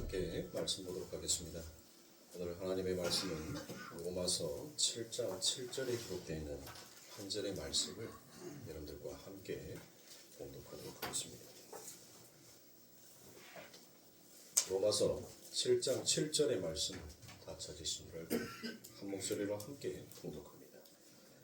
함께 말씀 보도록 하겠습니다. 오늘 하나님의 말씀은 로마서 7장 7절에 기록되어 있는 한 절의 말씀을 여러분들과 함께 공독하도록 하겠습니다. 로마서 7장 7절의 말씀 다 찾으신 줄 알고 한 목소리로 함께 공독합니다.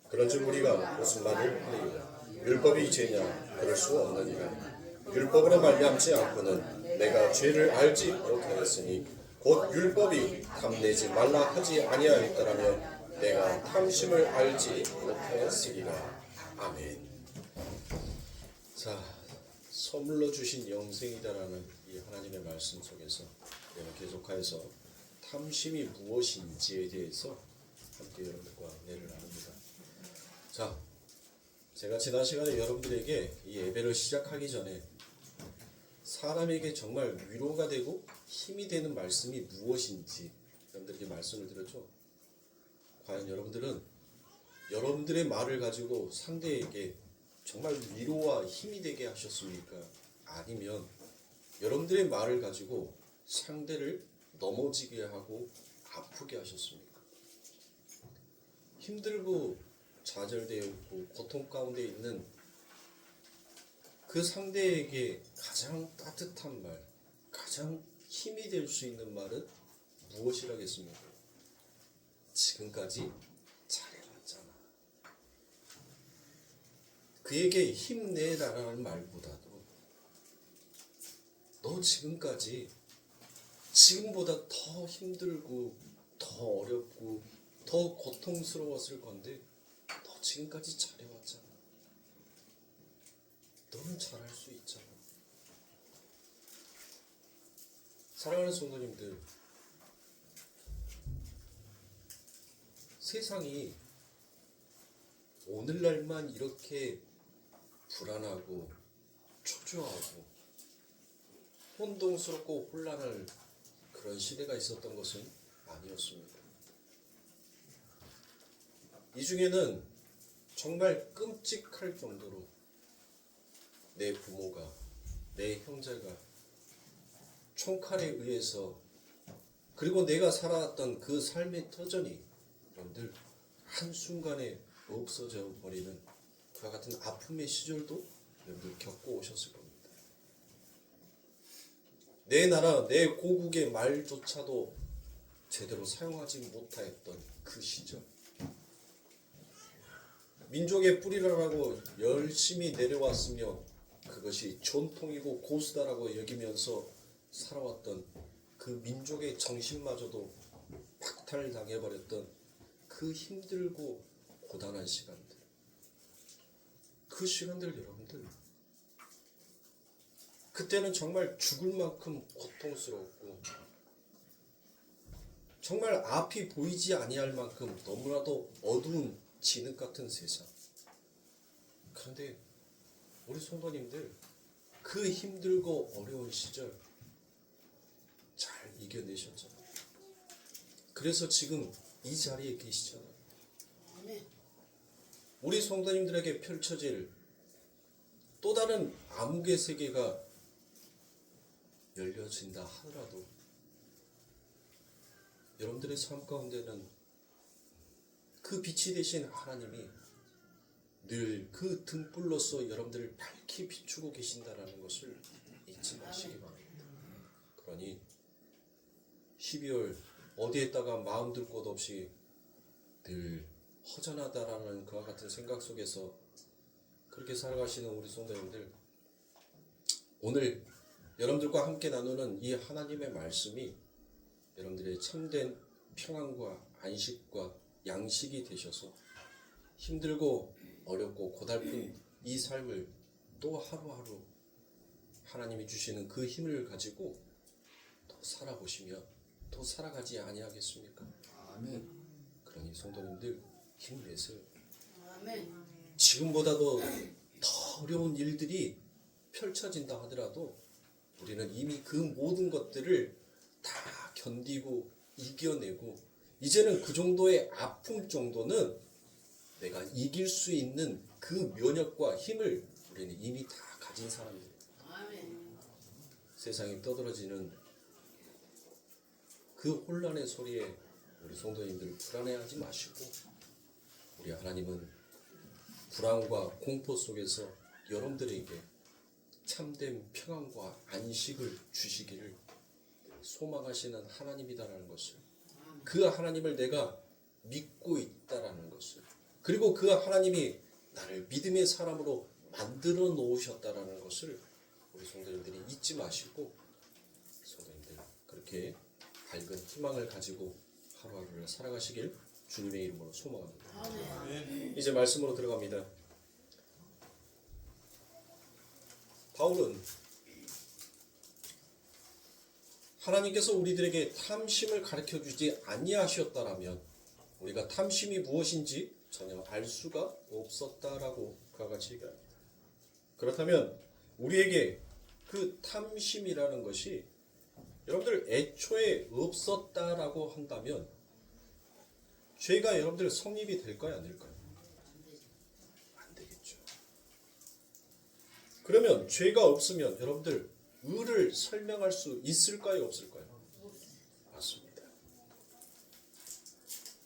그런즉 우리가 무슨 말을 하리요? 율법이 죄냐? 그럴 수 없느니라. 율법으로 말미암지 않고는 내가 죄를 알지 못하였으니 곧 율법이 탐내지 말라 하지 아니하였더라면 내가 탐심을 알지 못하였으리라. 아멘. 자, 선물로 주신 영생이다라는 이 하나님의 말씀 속에서 우리는 계속하여서 탐심이 무엇인지에 대해서 함께 여러분들과 은혜를 나눕니다. 자, 제가 지난 시간에 여러분들에게 이 예배를 시작하기 전에 사람에게 정말 위로가 되고 힘이 되는 말씀이 무엇인지 여러분들에게 말씀을 드렸죠. 과연 여러분들은 여러분들의 말을 가지고 상대에게 정말 위로와 힘이 되게 하셨습니까? 아니면 여러분들의 말을 가지고 상대를 넘어지게 하고 아프게 하셨습니까? 힘들고 좌절되어 있고 고통 가운데 있는 그 상대에게 가장 따뜻한 말, 가장 힘이 될 수 있는 말은 무엇이라겠습니까? 지금까지 잘해왔잖아. 그에게 힘내라라는 말보다도 너 지금까지 지금보다 더 힘들고 더 어렵고 더 고통스러웠을 건데 너 지금까지 잘해왔잖아. 너는 잘할 수 있잖아. 사랑하는 성도님들, 세상이 오늘날만 이렇게 불안하고 초조하고 혼동스럽고 혼란할 그런 시대가 있었던 것은 아니었습니다. 이 중에는 정말 끔찍할 정도로 내 부모가, 내 형제가 총칼에 의해서 그리고 내가 살아왔던 그 삶의 터전이 여러분들 한순간에 없어져 버리는 그와 같은 아픔의 시절도 여러분들 겪고 오셨을 겁니다. 내 나라, 내 고국의 말조차도 제대로 사용하지 못하였던 그 시절, 민족의 뿌리라고 열심히 내려왔으며 그것이 전통이고 고수다라고 여기면서 살아왔던 그 민족의 정신마저도 박탈당해버렸던 그 힘들고 고단한 시간들, 그 시간들 여러분들, 그때는 정말 죽을 만큼 고통스럽고 정말 앞이 보이지 아니할 만큼 너무나도 어두운 진흙 같은 세상. 그런데 우리 성도님들 그 힘들고 어려운 시절 잘 이겨내셨잖아요. 그래서 지금 이 자리에 계시잖아요. 우리 성도님들에게 펼쳐질 또 다른 암흑의 세계가 열려진다 하더라도 여러분들의 삶 가운데는 그 빛이 되신 하나님이 늘 그 등불로서 여러분들을 밝히 비추고 계신다라는 것을 잊지 마시기 바랍니다. 그러니 12월 어디에다가 마음 둘 곳 없이 늘 허전하다라는 그와 같은 생각 속에서 그렇게 살아가시는 우리 성도님들, 오늘 여러분들과 함께 나누는 이 하나님의 말씀이 여러분들의 참된 평안과 안식과 양식이 되셔서 힘들고 어렵고 고달픈 이 삶을 또 하루하루 하나님이 주시는 그 힘을 가지고 또 살아보시며 또 살아가지 아니하겠습니까? 아멘. 그러니 성도님들 힘내세요. 아멘. 지금보다도 더 어려운 일들이 펼쳐진다 하더라도 우리는 이미 그 모든 것들을 다 견디고 이겨내고 이제는 그 정도의 아픔 정도는 내가 이길 수 있는 그 면역과 힘을 우리는 이미 다 가진 사람들이에요. 아멘. 세상에 떠들어지는 그 혼란의 소리에 우리 성도님들 불안해하지 마시고, 우리 하나님은 불안과 공포 속에서 여러분들에게 참된 평안과 안식을 주시기를 소망하시는 하나님이다라는 것을, 그 하나님을 내가 믿고 있다라는 것을, 그리고 그 하나님이 나를 믿음의 사람으로 만들어 놓으셨다라는 것을 우리 성도님들이 잊지 마시고, 성도님들 그렇게 밝은 희망을 가지고 하루하루를 살아가시길 주님의 이름으로 소망합니다. 이제 말씀으로 들어갑니다. 바울은 하나님께서 우리들에게 탐심을 가르쳐주지 아니하셨다라면 우리가 탐심이 무엇인지 전혀 알 수가 없었다라고 그와 같이 얘기합니다. 그렇다면 우리에게 그 탐심이라는 것이 여러분들 애초에 없었다라고 한다면 죄가 여러분들 성립이 될까요, 안 될까요? 안 되겠죠. 그러면 죄가 없으면 여러분들 의를 설명할 수 있을까요, 없을까요? 맞습니다.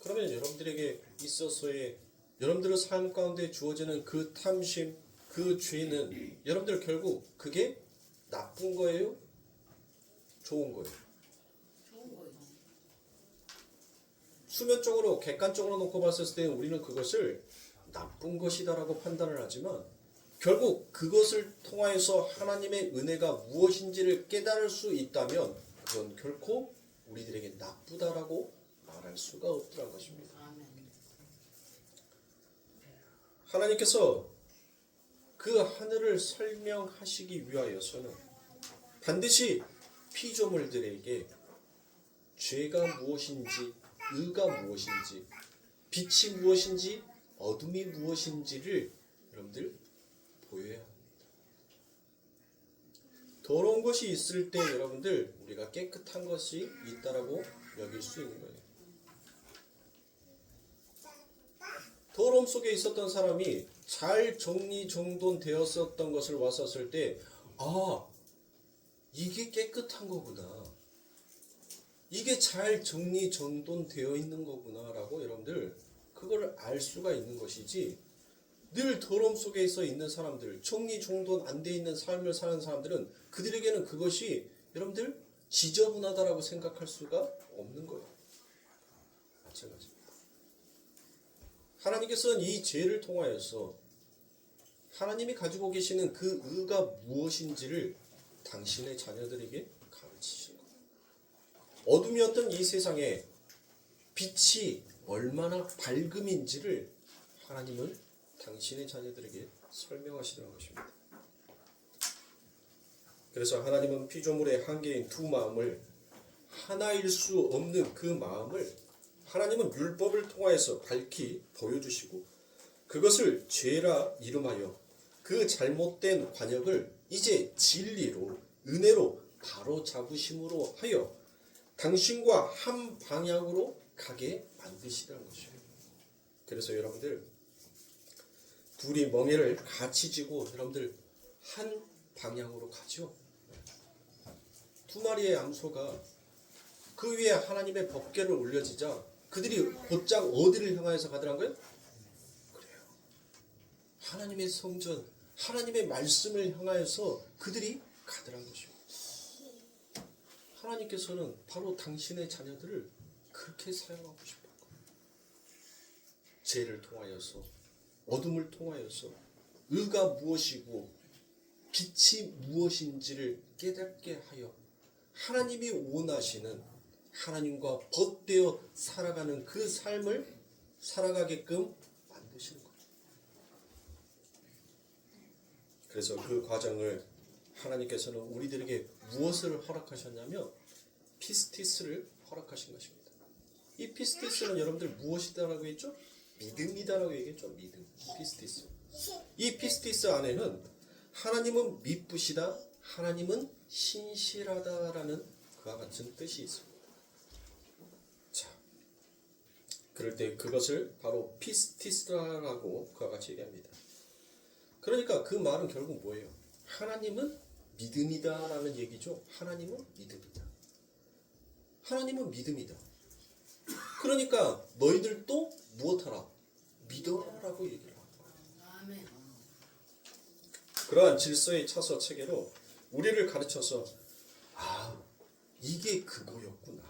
그러면 여러분들에게 있어서의 여러분들의 삶 가운데 주어지는 그 탐심, 그 죄는 여러분들 결국 그게 나쁜 거예요? 좋은 거예요? 좋은 거예요. 수면적으로 객관적으로 놓고 봤을 때 우리는 그것을 나쁜 것이다라고 판단을 하지만 결국 그것을 통하여서 하나님의 은혜가 무엇인지를 깨달을 수 있다면 그건 결코 우리들에게 나쁘다라고 말할 수가 없더라는 것입니다. 하나님께서 그 하늘을 설명하시기 위하여서는 반드시 피조물들에게 죄가 무엇인지, 의가 무엇인지, 빛이 무엇인지, 어둠이 무엇인지를 여러분들 보여야 합니다. 더러운 것이 있을 때 여러분들 우리가 깨끗한 것이 있다라고 여길 수 있는 거예요. 더러움 속에 있었던 사람이 잘 정리정돈되었었던 것을 왔었을 때, 아, 이게 깨끗한 거구나. 이게 잘 정리정돈되어 있는 거구나 라고 여러분들 그걸 알 수가 있는 것이지, 늘 더러움 속에서 있는 사람들, 정리정돈 안 돼 있는 삶을 사는 사람들은 그들에게는 그것이 여러분들 지저분하다라고 생각할 수가 없는 거예요. 마찬가지입니다. 하나님께서는 이 죄를 통하여서 하나님이 가지고 계시는 그 의가 무엇인지를 당신의 자녀들에게 가르치신 거예요. 어둠이었던 이 세상에 빛이 얼마나 밝음인지를 하나님은 당신의 자녀들에게 설명하시는 것입니다. 그래서 하나님은 피조물의 한계인 두 마음을 하나일 수 없는 그 마음을 하나님은 율법을 통하여서 밝히 보여주시고 그것을 죄라 이름하여 그 잘못된 관역을 이제 진리로 은혜로 바로 잡으심으로 하여 당신과 한 방향으로 가게 만드시라는 것이에요. 그래서 여러분들 둘이 멍에를 같이 쥐고 여러분들 한 방향으로 가죠. 두 마리의 암소가 그 위에 하나님의 법궤를 올려지자 그들이 곧장 어디를 향하여서 가더란 거예요? 그래요. 하나님의 성전, 하나님의 말씀을 향하여서 그들이 가더란 것입니다. 하나님께서는 바로 당신의 자녀들을 그렇게 사용하고 싶은 거예요. 죄를 통하여서, 어둠을 통하여서 의가 무엇이고 빛이 무엇인지를 깨닫게 하여 하나님이 원하시는 하나님과 벗되어 살아가는 그 삶을 살아가게끔 만드시는 거예요. 그래서 그 과정을 하나님께서는 우리들에게 무엇을 허락하셨냐면 피스티스를 허락하신 것입니다. 이 피스티스는 여러분들 무엇이다라고 했죠? 믿음이다라고 얘기했죠. 믿음. 피스티스. 이 피스티스 안에는 하나님은 미쁘시다, 하나님은 신실하다라는 그와 같은 뜻이 있습니다. 자, 그럴 때 그것을 바로 피스티스라고 그와 같이 얘기합니다. 그러니까 그 말은 결국 뭐예요? 하나님은 믿음이다라는 얘기죠. 하나님은 믿음이다. 하나님은 믿음이다. 그러니까 너희들도 무엇하라? 믿어라라고 얘기를 합니다. 아멘. 그러한 질서에 차서 체계로 우리를 가르쳐서 이게 그거였구나.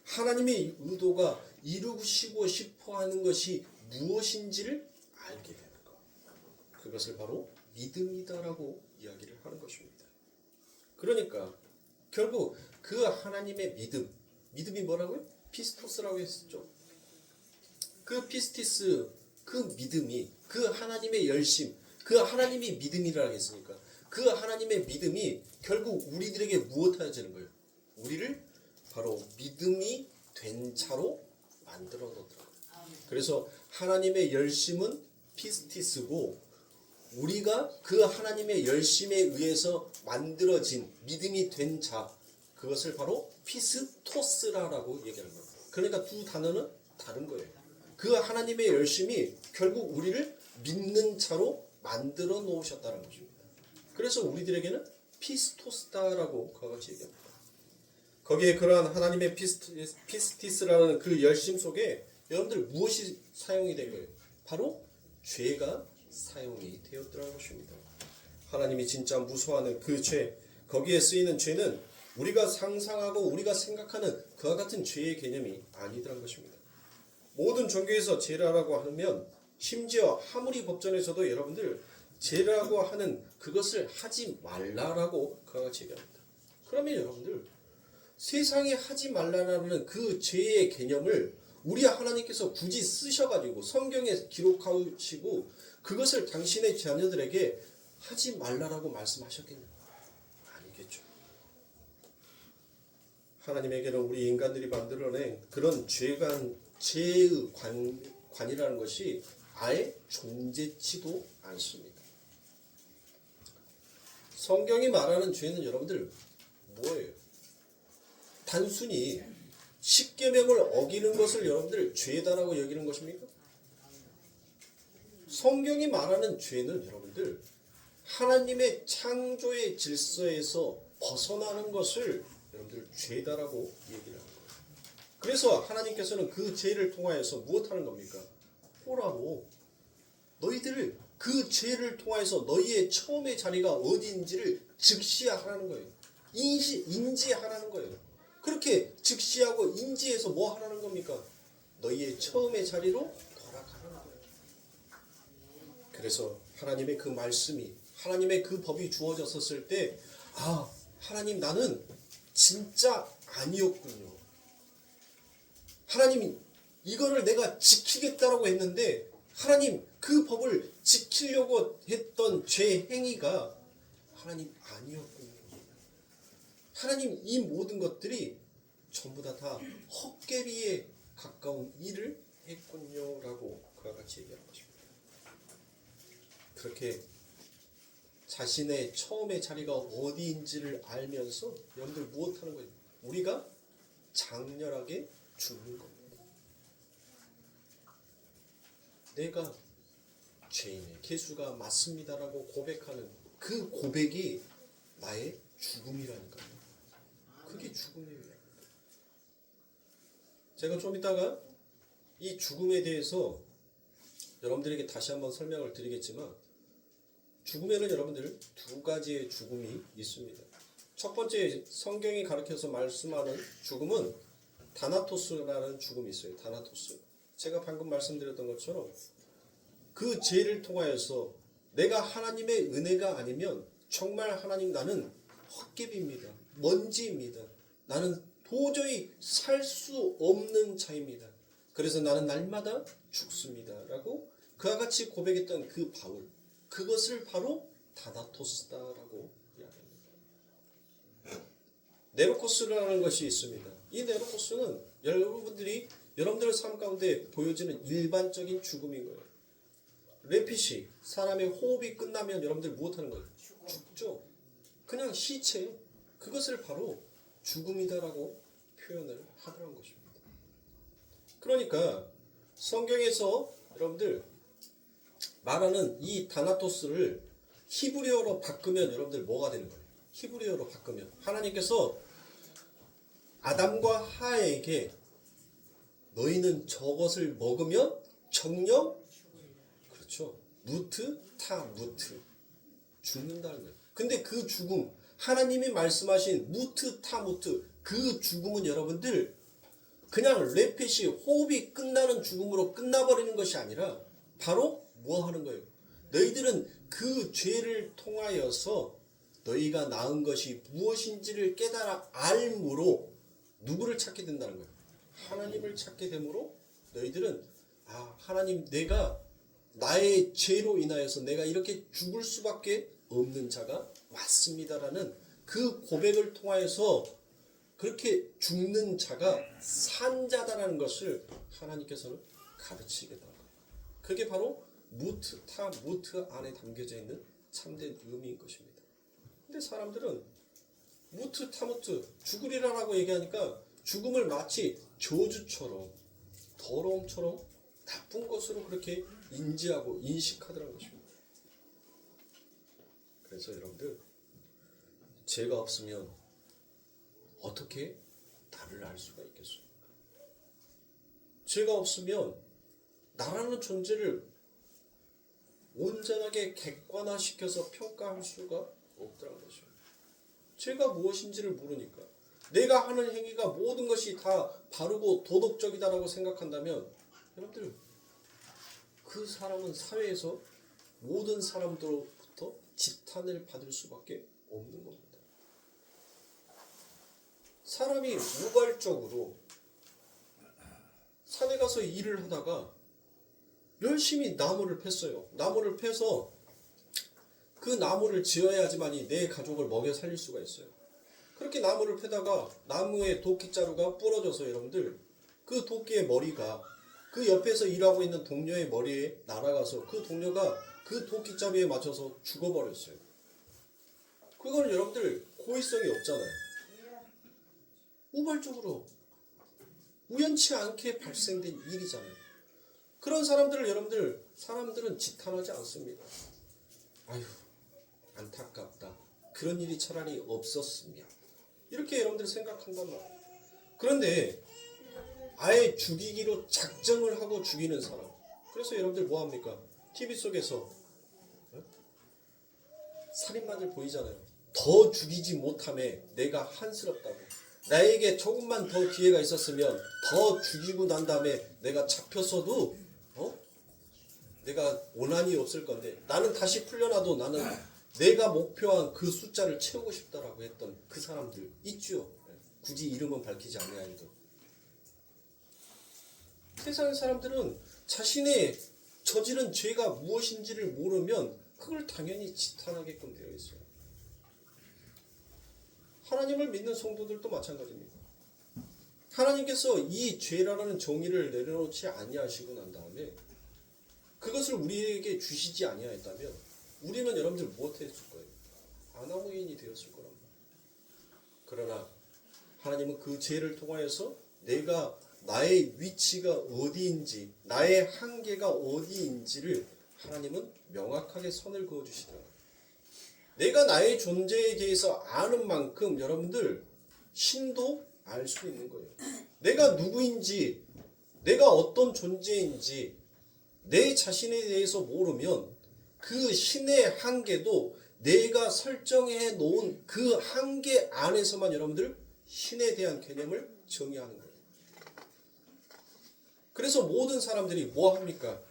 하나님의 의도가 이루시고 싶어하는 것이 무엇인지를 알게 되는 것. 그것을 바로 믿음이다라고 이야기를 하는 것입니다. 그러니까 결국 그 하나님의 믿음이 뭐라고요? 피스토스라고 했었죠. 그 피스티스, 그 믿음이, 그 하나님의 열심, 그 하나님이 믿음이라 했으니까 그 하나님의 믿음이 결국 우리들에게 무엇 하자는 거예요? 우리를 바로 믿음이 된 자로 만들어 놓더라고요. 그래서 하나님의 열심은 피스티스고 우리가 그 하나님의 열심에 의해서 만들어진 믿음이 된 자, 그것을 바로 피스토스라고 얘기하는 거예요. 그러니까 두 단어는 다른 거예요. 그 하나님의 열심이 결국 우리를 믿는 자로 만들어 놓으셨다는 것입니다. 그래서 우리들에게는 피스토스다라고 그와 같이 얘기합니다. 거기에 그러한 하나님의 피스티스라는 그 열심 속에 여러분들 무엇이 사용이 된 거예요? 바로 죄가 사용이 되었더라는 것입니다. 하나님이 진짜 무서워하는 그 죄, 거기에 쓰이는 죄는 우리가 상상하고 우리가 생각하는 그와 같은 죄의 개념이 아니더라는 것입니다. 모든 종교에서 죄라고 하면 심지어 하무리 법전에서도 여러분들 죄라고 하는 그것을 하지 말라라고 그와 같이 얘기합니다. 그러면 여러분들 세상에 하지 말라라는 그 죄의 개념을 우리 하나님께서 굳이 쓰셔가지고 성경에 기록하시고 그것을 당신의 자녀들에게 하지 말라라고 말씀하셨겠냐? 아니겠죠. 하나님에게는 우리 인간들이 만들어낸 그런 죄의 관이라는 것이 아예 존재치도 않습니다. 성경이 말하는 죄는 여러분들 뭐예요? 단순히 십계명을 어기는 것을 여러분들 죄다라고 여기는 것입니까? 성경이 말하는 죄는 여러분들 하나님의 창조의 질서에서 벗어나는 것을 여러분들 죄다라고 얘기를 하는 거예요. 그래서 하나님께서는 그 죄를 통하여서 무엇하는 겁니까? 보라고 너희들을 그 죄를 통하여서 너희의 처음의 자리가 어디인지를 즉시하라는 거예요. 인지하라는 거예요. 그렇게 즉시하고 인지해서 뭐 하라는 겁니까? 너희의 처음의 자리로 돌아가라는 거예요. 그래서 하나님의 그 말씀이 하나님의 그 법이 주어졌었을 때 하나님 나는 진짜 아니었군요. 하나님 이거를 내가 지키겠다라고 했는데 하나님 그 법을 지키려고 했던 죄 행위가 하나님 아니었군요. 하나님 이 모든 것들이 전부 다 헛개비에 가까운 일을 했군요 라고 그와 같이 얘기하는 것입니다. 그렇게 자신의 처음의 자리가 어디인지를 알면서 여러분들 무엇하는 거예요? 우리가 장렬하게 죽는 겁니다. 내가 죄인의 개수가 맞습니다라고 고백하는 그 고백이 나의 죽음이라니까요. 그게 죽음이에요. 제가 좀 이따가 이 죽음에 대해서 여러분들에게 다시 한번 설명을 드리겠지만 죽음에는 여러분들 두 가지의 죽음이 있습니다. 첫 번째 성경이 가르쳐서 말씀하는 죽음은 다나토스라는 죽음이 있어요. 다나토스. 제가 방금 말씀드렸던 것처럼 그 죄를 통하여서 내가 하나님의 은혜가 아니면 정말 하나님 나는 헛개비입니다. 먼지입니다. 나는 도저히 살 수 없는 자입니다. 그래서 나는 날마다 죽습니다. 라고 그와 같이 고백했던 그 바울, 그것을 바로 다나토스다라고 이야기합니다. 네로코스라는 것이 있습니다. 이 네로코스는 여러분들의 삶 가운데 보여지는 일반적인 죽음인 거예요. 레핏이 사람의 호흡이 끝나면 여러분들 무엇하는 거예요? 죽죠. 그냥 시체, 그것을 바로 죽음이다라고 표현을 하더라는 것입니다. 그러니까 성경에서 여러분들 말하는 이 다나토스를 히브리어로 바꾸면 여러분들 뭐가 되는 거예요? 히브리어로 바꾸면 하나님께서 아담과 하에게 너희는 저것을 먹으면 정령 그렇죠. 무트 타 무트 죽는다는 거예요. 근데 그 죽음 하나님이 말씀하신 무트 타 무트 그 죽음은 여러분들 그냥 레펫이 호흡이 끝나는 죽음으로 끝나버리는 것이 아니라 바로 뭐 하는 거예요? 너희들은 그 죄를 통하여서 너희가 낳은 것이 무엇인지를 깨달아 알므로 누구를 찾게 된다는 거예요? 하나님을 찾게 되므로 너희들은 하나님 내가 나의 죄로 인하여서 내가 이렇게 죽을 수밖에 없는 자가 맞습니다라는 그 고백을 통하여서 그렇게 죽는 자가 산자다라는 것을 하나님께서는 가르치게 됩니다. 그게 바로 무트 타 무트 안에 담겨져 있는 참된 의미인 것입니다. 근데 사람들은 무트 타 무트 죽으리라라고 얘기하니까 죽음을 마치 저주처럼 더러움처럼 나쁜 것으로 그렇게 인지하고 인식하더라는 것입니다. 그래서 여러분들 죄가 없으면 어떻게 나를 알 수가 있겠습니까? 죄가 없으면 나라는 존재를 온전하게 객관화시켜서 평가할 수가 없더라는 것입니다. 죄가 무엇인지를 모르니까 내가 하는 행위가 모든 것이 다 바르고 도덕적이다라고 생각한다면 여러분들 그 사람은 사회에서 모든 사람들로부터 지탄을 받을 수밖에 없는 겁니다. 사람이 우발적으로 산에 가서 일을 하다가 열심히 나무를 팼어요. 나무를 패서 그 나무를 지어야지만이 내 가족을 먹여 살릴 수가 있어요. 그렇게 나무를 패다가 나무의 도끼자루가 부러져서 여러분들 그 도끼의 머리가 그 옆에서 일하고 있는 동료의 머리에 날아가서 그 동료가 그 도끼자루에 맞춰서 죽어버렸어요. 그건 여러분들 고의성이 없잖아요. 우발적으로 우연치 않게 발생된 일이잖아요. 그런 사람들을 여러분들 사람들은 지탄하지 않습니다. 아휴 안타깝다. 그런 일이 차라리 없었으면 이렇게 여러분들 생각한단 말이에요. 그런데 아예 죽이기로 작정을 하고 죽이는 사람. 그래서 여러분들 뭐합니까? TV 속에서 살인마들 보이잖아요. 더 죽이지 못함에 내가 한스럽다고. 나에게 조금만 더 기회가 있었으면 더 죽이고 난 다음에 내가 잡혔어도 내가 원한이 없을 건데 나는 다시 풀려나도 나는 내가 목표한 그 숫자를 채우고 싶다라고 했던 그 사람들 있죠. 굳이 이름은 밝히지 않아야해도 세상의 사람들은 자신의 저지른 죄가 무엇인지를 모르면 그걸 당연히 지탄하게끔 되어 있어요. 하나님을 믿는 성도들도 마찬가지입니다. 하나님께서 이 죄라는 정의를 내려놓지 아니하시고 난 다음에 그것을 우리에게 주시지 아니하였다면 우리는 여러분들 무엇했을 거예요? 아나무인이 되었을 거랍니다. 그러나 하나님은 그 죄를 통하여서 내가 나의 위치가 어디인지 나의 한계가 어디인지를 하나님은 명확하게 선을 그어주시더라고요. 내가 나의 존재에 대해서 아는 만큼 여러분들 신도 알 수 있는 거예요. 내가 누구인지 내가 어떤 존재인지 내 자신에 대해서 모르면 그 신의 한계도 내가 설정해 놓은 그 한계 안에서만 여러분들 신에 대한 개념을 정의하는 거예요. 그래서 모든 사람들이 뭐 합니까?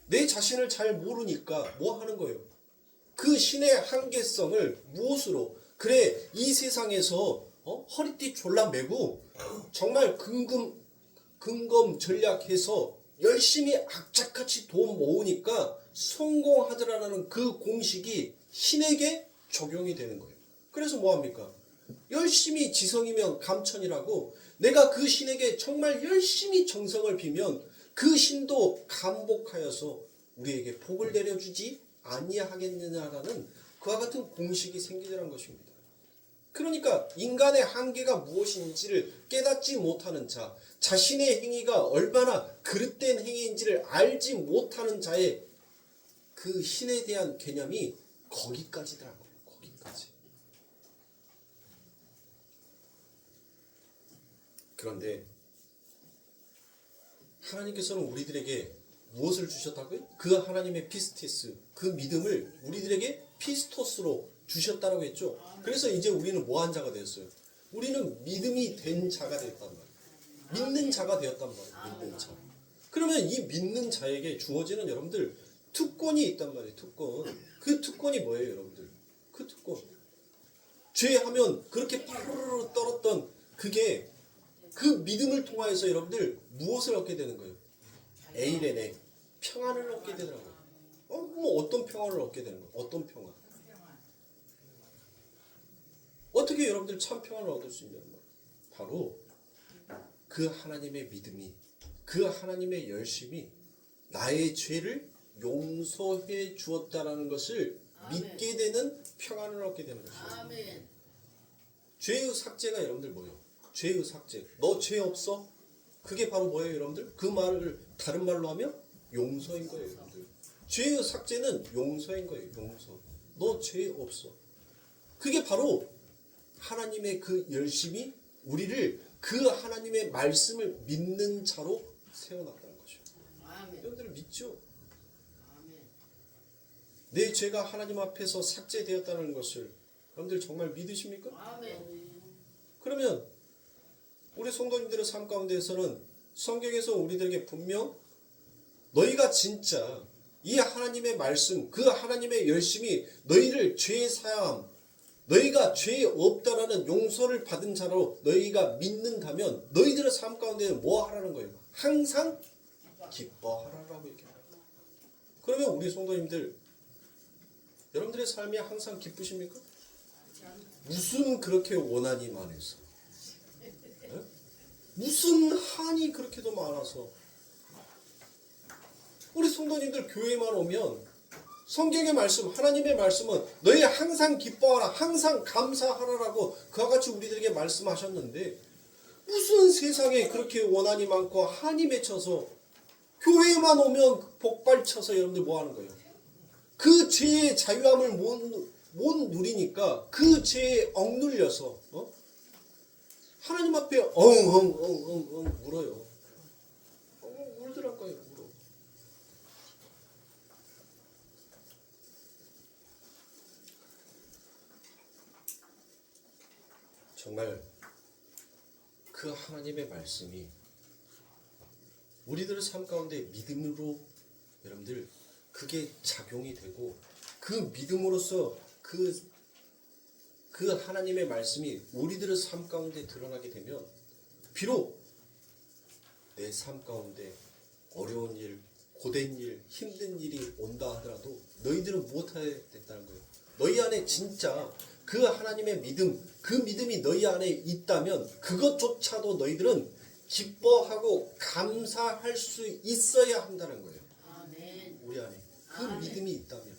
내 자신을 잘 모르니까 뭐 하는 거예요? 그 신의 한계성을 무엇으로 그래 이 세상에서 허리띠 졸라매고 정말 근검 전략해서 열심히 악착같이 돈 모으니까 성공하더라는 그 공식이 신에게 적용이 되는 거예요. 그래서 뭐합니까? 열심히 지성이면 감천이라고 내가 그 신에게 정말 열심히 정성을 비면 그 신도 감복하여서 우리에게 복을 내려주지 아니하겠느냐라는 그와 같은 공식이 생기더란 것입니다. 그러니까 인간의 한계가 무엇인지를 깨닫지 못하는 자, 자신의 행위가 얼마나 그릇된 행위인지를 알지 못하는 자의 그 신에 대한 개념이 거기까지더라고요. 거기까지. 그런데 하나님께서는 우리들에게 무엇을 주셨다고요? 그 하나님의 피스티스, 그 믿음을 우리들에게 피스토스로 주셨다라고 했죠. 그래서 이제 우리는 뭐한 자가 되었어요? 우리는 믿음이 된 자가 되었단 말이에요. 믿는 자가 되었단 말이에요. 믿는 자. 그러면 이 믿는 자에게 주어지는 여러분들 특권이 있단 말이에요. 특권. 그 특권이 뭐예요, 여러분들? 그 특권. 죄하면 그렇게 파르르 떨었던 그게 그 믿음을 통하여서 여러분들 무엇을 얻게 되는 거예요? 에이레네 평안을 얻게 되더라고요. 뭐 어떤 평안을 얻게 되는 거예요? 어떤 평안? 어떻게 여러분들 참 평안을 얻을 수 있냐는 말이에요. 바로 그 하나님의 믿음이, 그 하나님의 열심이 나의 죄를 용서해 주었다라는 것을 아멘. 믿게 되는 평안을 얻게 되는 것이에요. 아멘. 죄의 삭제가 여러분들 뭐예요? 죄의 삭제. 너 죄 없어? 그게 바로 뭐예요, 여러분들? 그 말을 다른 말로 하면 용서인 거예요, 여러분들. 죄의 삭제는 용서인 거예요, 용서. 너 죄 없어. 그게 바로 하나님의 그 열심이 우리를 그 하나님의 말씀을 믿는 자로 세워놨다는 것이죠. 아멘. 여러분들 믿죠? 아멘. 내 죄가 하나님 앞에서 삭제되었다는 것을 여러분들 정말 믿으십니까? 아멘. 그러면 우리 성도님들의 삶 가운데에서는 성경에서 우리들에게 분명 너희가 진짜 이 하나님의 말씀, 그 하나님의 열심이 너희를 죄 사함, 너희가 죄 없다라는 용서를 받은 자로 너희가 믿는다면 너희들의 삶 가운데는 뭐 하라는 거예요? 항상 기뻐하라라고 얘기해요. 그러면 우리 성도님들, 여러분들의 삶이 항상 기쁘십니까? 무슨 그렇게 원한이 많아서, 무슨 한이 그렇게도 많아서, 우리 성도님들 교회만 오면 성경의 말씀, 하나님의 말씀은 너희 항상 기뻐하라, 항상 감사하라라고 그와 같이 우리들에게 말씀하셨는데 무슨 세상에 그렇게 원한이 많고 한이 맺혀서 교회만 오면 복발쳐서 여러분들 뭐 하는 거예요? 그 죄의 자유함을 못 누리니까 그 죄에 억눌려서 하나님 앞에 엉엉엉엉엉 울어요. 울더랄까요, 울어. 정말 그 하나님의 말씀이 우리들의 삶 가운데 믿음으로 여러분들 그게 작용이 되고 그 믿음으로써 그 하나님의 말씀이 우리들의 삶 가운데 드러나게 되면 비록 내 삶 가운데 어려운 일, 고된 일, 힘든 일이 온다 하더라도 너희들은 못하게 된다는 거예요. 너희 안에 진짜 그 하나님의 믿음, 그 믿음이 너희 안에 있다면 그것조차도 너희들은 기뻐하고 감사할 수 있어야 한다는 거예요. 아멘. 우리 안에 그 아멘. 믿음이 있다면.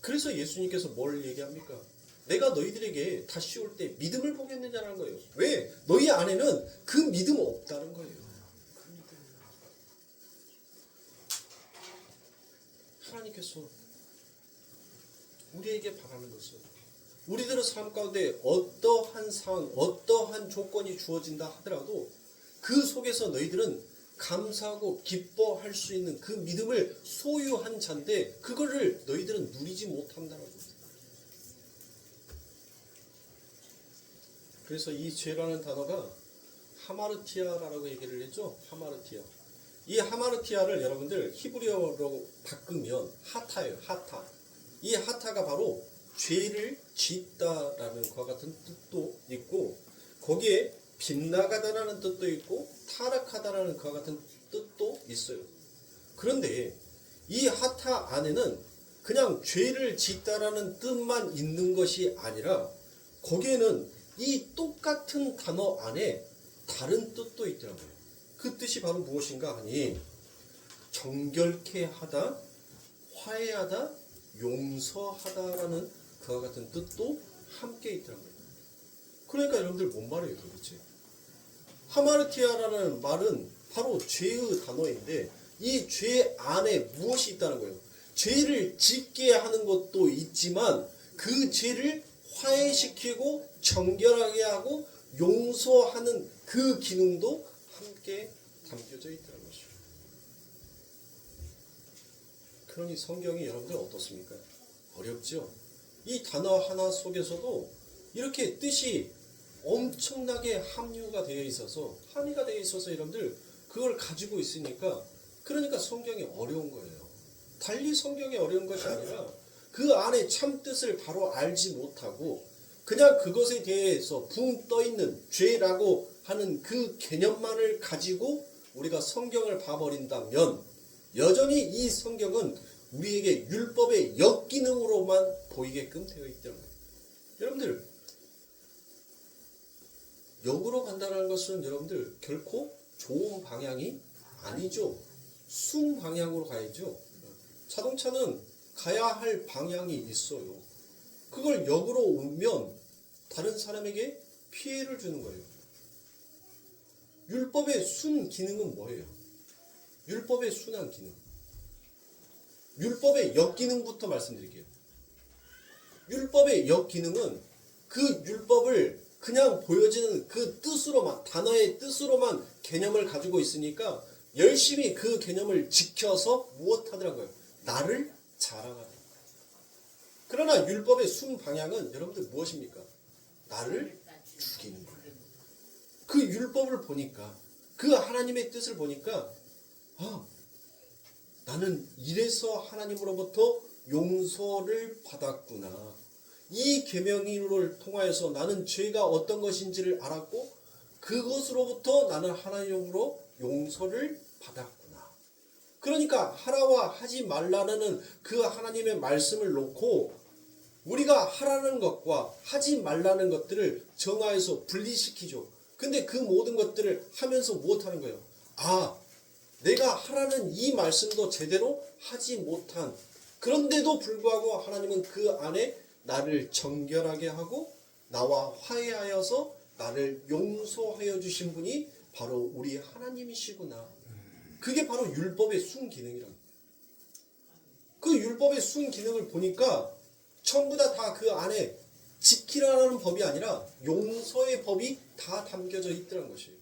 그래서 예수님께서 뭘 얘기합니까? 내가 너희들에게 다시 올 때 믿음을 보겠느냐는 거예요. 왜? 너희 안에는 그 믿음 없다는 거예요. 하나님께서 우리에게 바라는 것은 우리들의 삶 가운데 어떠한 상황, 어떠한 조건이 주어진다 하더라도 그 속에서 너희들은 감사하고 기뻐할 수 있는 그 믿음을 소유한 자인데 그거를 너희들은 누리지 못한다는 거예요. 그래서 이 죄라는 단어가 하마르티아라고 얘기를 했죠. 하마르티아. 이 하마르티아를 여러분들 히브리어로 바꾸면 하타예요. 하타. 이 하타가 바로 죄를 짓다라는 것과 같은 뜻도 있고 거기에 빗나가다라는 뜻도 있고 타락하다라는 것과 같은 뜻도 있어요. 그런데 이 하타 안에는 그냥 죄를 짓다라는 뜻만 있는 것이 아니라 거기에는 이 똑같은 단어 안에 다른 뜻도 있더라고요. 그 뜻이 바로 무엇인가 하니 정결케 하다, 화해하다, 용서하다라는 그와 같은 뜻도 함께 있더라고요. 그러니까 여러분들 뭔 말이에요 도대체? 하마르티아라는 말은 바로 죄의 단어인데 이 죄 안에 무엇이 있다는 거예요? 죄를 짓게 하는 것도 있지만 그 죄를 화해시키고 정결하게 하고 용서하는 그 기능도 함께 담겨져 있다는 것이죠. 그러니 성경이 여러분들 어떻습니까? 어렵죠? 이 단어 하나 속에서도 이렇게 뜻이 엄청나게 함유가 되어 있어서, 함의가 되어 있어서 여러분들 그걸 가지고 있으니까, 그러니까 성경이 어려운 거예요. 달리 성경이 어려운 것이 아니라 그 안에 참 뜻을 바로 알지 못하고 그냥 그것에 대해서 붕 떠있는 죄라고 하는 그 개념만을 가지고 우리가 성경을 봐버린다면 여전히 이 성경은 우리에게 율법의 역기능으로만 보이게끔 되어 있다는 거예요. 여러분들, 역으로 간다는 것은 여러분들 결코 좋은 방향이 아니죠. 순 방향으로 가야죠. 자동차는 가야 할 방향이 있어요. 그걸 역으로 오면 다른 사람에게 피해를 주는 거예요. 율법의 순 기능은 뭐예요? 율법의 순한 기능. 율법의 역기능부터 말씀드릴게요. 율법의 역기능은 그 율법을 그냥 보여지는 그 뜻으로만, 단어의 뜻으로만 개념을 가지고 있으니까 열심히 그 개념을 지켜서 무엇하더라고요? 나를 자랑하는. 그러나 율법의 순 방향은 여러분들 무엇입니까? 나를 죽이는 거예요. 그 율법을 보니까, 그 하나님의 뜻을 보니까, 아, 나는 이래서 하나님으로부터 용서를 받았구나. 이 계명을 통하여서 나는 죄가 어떤 것인지를 알았고 그것으로부터 나는 하나님으로 용서를 받았구나. 그러니까 하라와 하지 말라는 그 하나님의 말씀을 놓고 우리가 하라는 것과 하지 말라는 것들을 정하여서 분리시키죠. 근데 그 모든 것들을 하면서 무엇하는 거예요? 아, 내가 하라는 이 말씀도 제대로 하지 못한, 그런데도 불구하고 하나님은 그 안에 나를 정결하게 하고 나와 화해하여서 나를 용서하여 주신 분이 바로 우리 하나님이시구나. 그게 바로 율법의 순기능이랍니다. 그 율법의 순기능을 보니까 전부 다 그 안에 지키라는 법이 아니라 용서의 법이 다 담겨져 있더란 것이에요.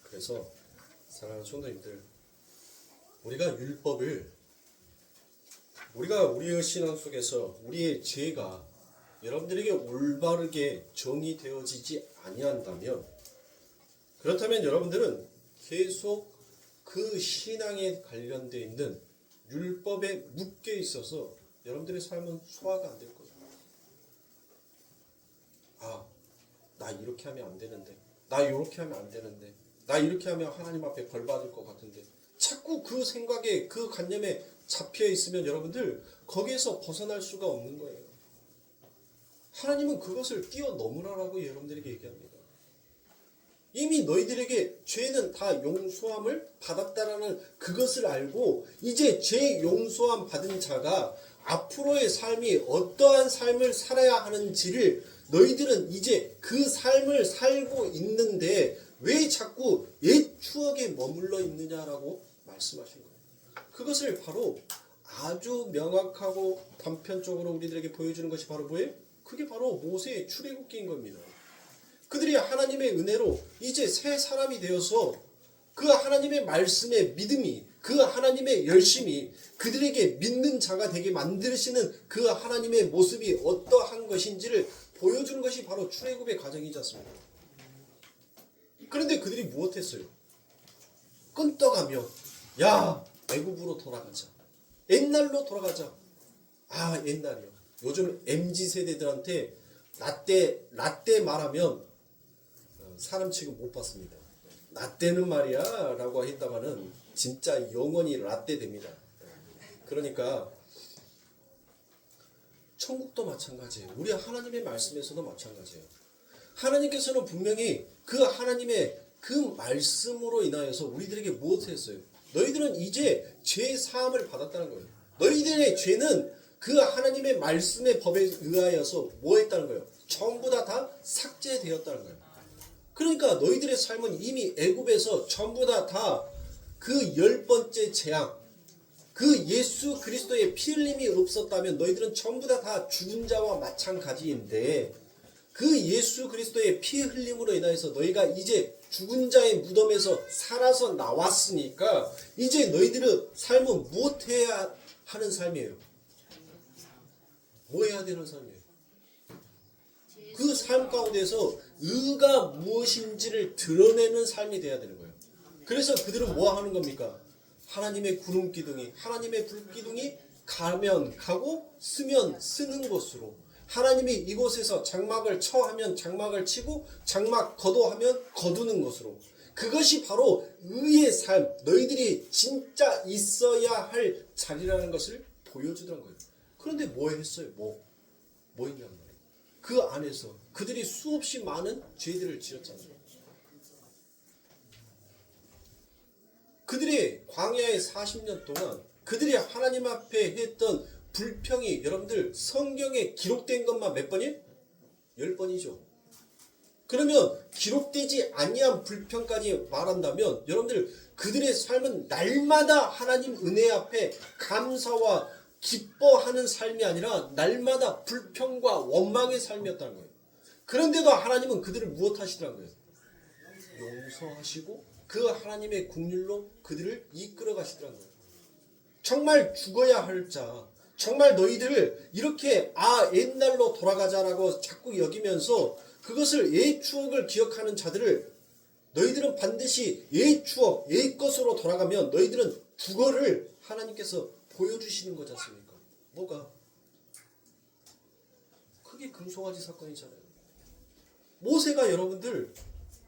그래서 사랑하는 성도님들, 우리가 율법을, 우리가 우리의 신앙 속에서 우리의 죄가 여러분들에게 올바르게 정의되어지지 아니한다면, 그렇다면 여러분들은 계속 그 신앙에 관련되어 있는 율법에 묶여 있어서 여러분들의 삶은 소화가 안 될 거예요. 아, 나 이렇게 하면 안 되는데, 나 이렇게 하면 안 되는데, 나 이렇게 하면 하나님 앞에 벌 받을 것 같은데, 자꾸 그 생각에, 그 관념에 잡혀 있으면 여러분들 거기에서 벗어날 수가 없는 거예요. 하나님은 그것을 뛰어넘으라고 여러분들에게 얘기합니다. 이미 너희들에게 죄는 다 용서함을 받았다라는 그것을 알고 이제 죄 용서함 받은 자가 앞으로의 삶이 어떠한 삶을 살아야 하는지를 너희들은 이제 그 삶을 살고 있는데 왜 자꾸 옛 추억에 머물러 있느냐라고 말씀하신 거예요. 그것을 바로 아주 명확하고 단편적으로 우리들에게 보여주는 것이 바로 뭐예요? 그게 바로 모세의 출애굽기인 겁니다. 그들이 하나님의 은혜로 이제 새 사람이 되어서 그 하나님의 말씀의 믿음이, 그 하나님의 열심이 그들에게 믿는 자가 되게 만드시는 그 하나님의 모습이 어떠한 것인지를 보여주는 것이 바로 출애굽의 과정이지 않습니까? 그런데 그들이 무엇했어요? 끈떡하며 야, 애굽으로 돌아가자. 옛날로 돌아가자. 아, 옛날이요. 요즘 MZ세대들한테 라떼 말하면 사람 취급 못 받습니다. 라떼는 말이야 라고 했다가는 진짜 영원히 라떼 됩니다. 그러니까 천국도 마찬가지예요. 우리 하나님의 말씀에서도 마찬가지예요. 하나님께서는 분명히 그 하나님의 그 말씀으로 인하여서 우리들에게 무엇을 했어요? 너희들은 이제 죄 사함을 받았다는 거예요. 너희들의 죄는 그 하나님의 말씀의 법에 의하여서 뭐 했다는 거예요? 전부 다 삭제되었다는 거예요. 그러니까 너희들의 삶은 이미 애굽에서 전부 다 그 10번째 재앙, 그 예수 그리스도의 피 흘림이 없었다면 너희들은 전부 다 죽은 자와 마찬가지인데 그 예수 그리스도의 피 흘림으로 인하여서 너희가 이제 죽은 자의 무덤에서 살아서 나왔으니까 이제 너희들의 삶은 무엇해야 하는 삶이에요? 뭐 해야 되는 삶이에요? 그 삶 가운데서 의가 무엇인지를 드러내는 삶이 돼야 되는 거예요. 그래서 그들은 뭐 하는 겁니까? 하나님의 구름 기둥이, 하나님의 불 기둥이 가면 가고 쓰면 쓰는 곳으로, 하나님이 이곳에서 장막을 쳐하면 장막을 치고 장막 거두하면 거두는 것으로, 그것이 바로 의의 삶, 너희들이 진짜 있어야 할 자리라는 것을 보여주던 거예요. 그런데 뭐 했어요? 뭐 했냔 말이에요. 그 안에서 그들이 수없이 많은 죄들을 지었잖아요. 그들이 광야의 40년 동안 그들이 하나님 앞에 했던 불평이 여러분들 성경에 기록된 것만 몇 번이에요? 10번이죠. 그러면 기록되지 아니한 불평까지 말한다면 여러분들 그들의 삶은 날마다 하나님 은혜 앞에 감사와 기뻐하는 삶이 아니라 날마다 불평과 원망의 삶이었다는 거예요. 그런데도 하나님은 그들을 무엇 하시더란 거예요? 용서하시고 그 하나님의 긍휼로 그들을 이끌어 가시더란 거예요. 정말 죽어야 할 자, 정말 너희들 이렇게 옛날로 돌아가자라고 자꾸 여기면서 그것을 옛 추억을 기억하는 자들을 너희들은 반드시 옛 추억, 옛 것으로 돌아가면 너희들은 국어를 하나님께서 보여주시는 거지 않습니까? 뭐가? 그게 금송아지 사건이잖아요. 모세가 여러분들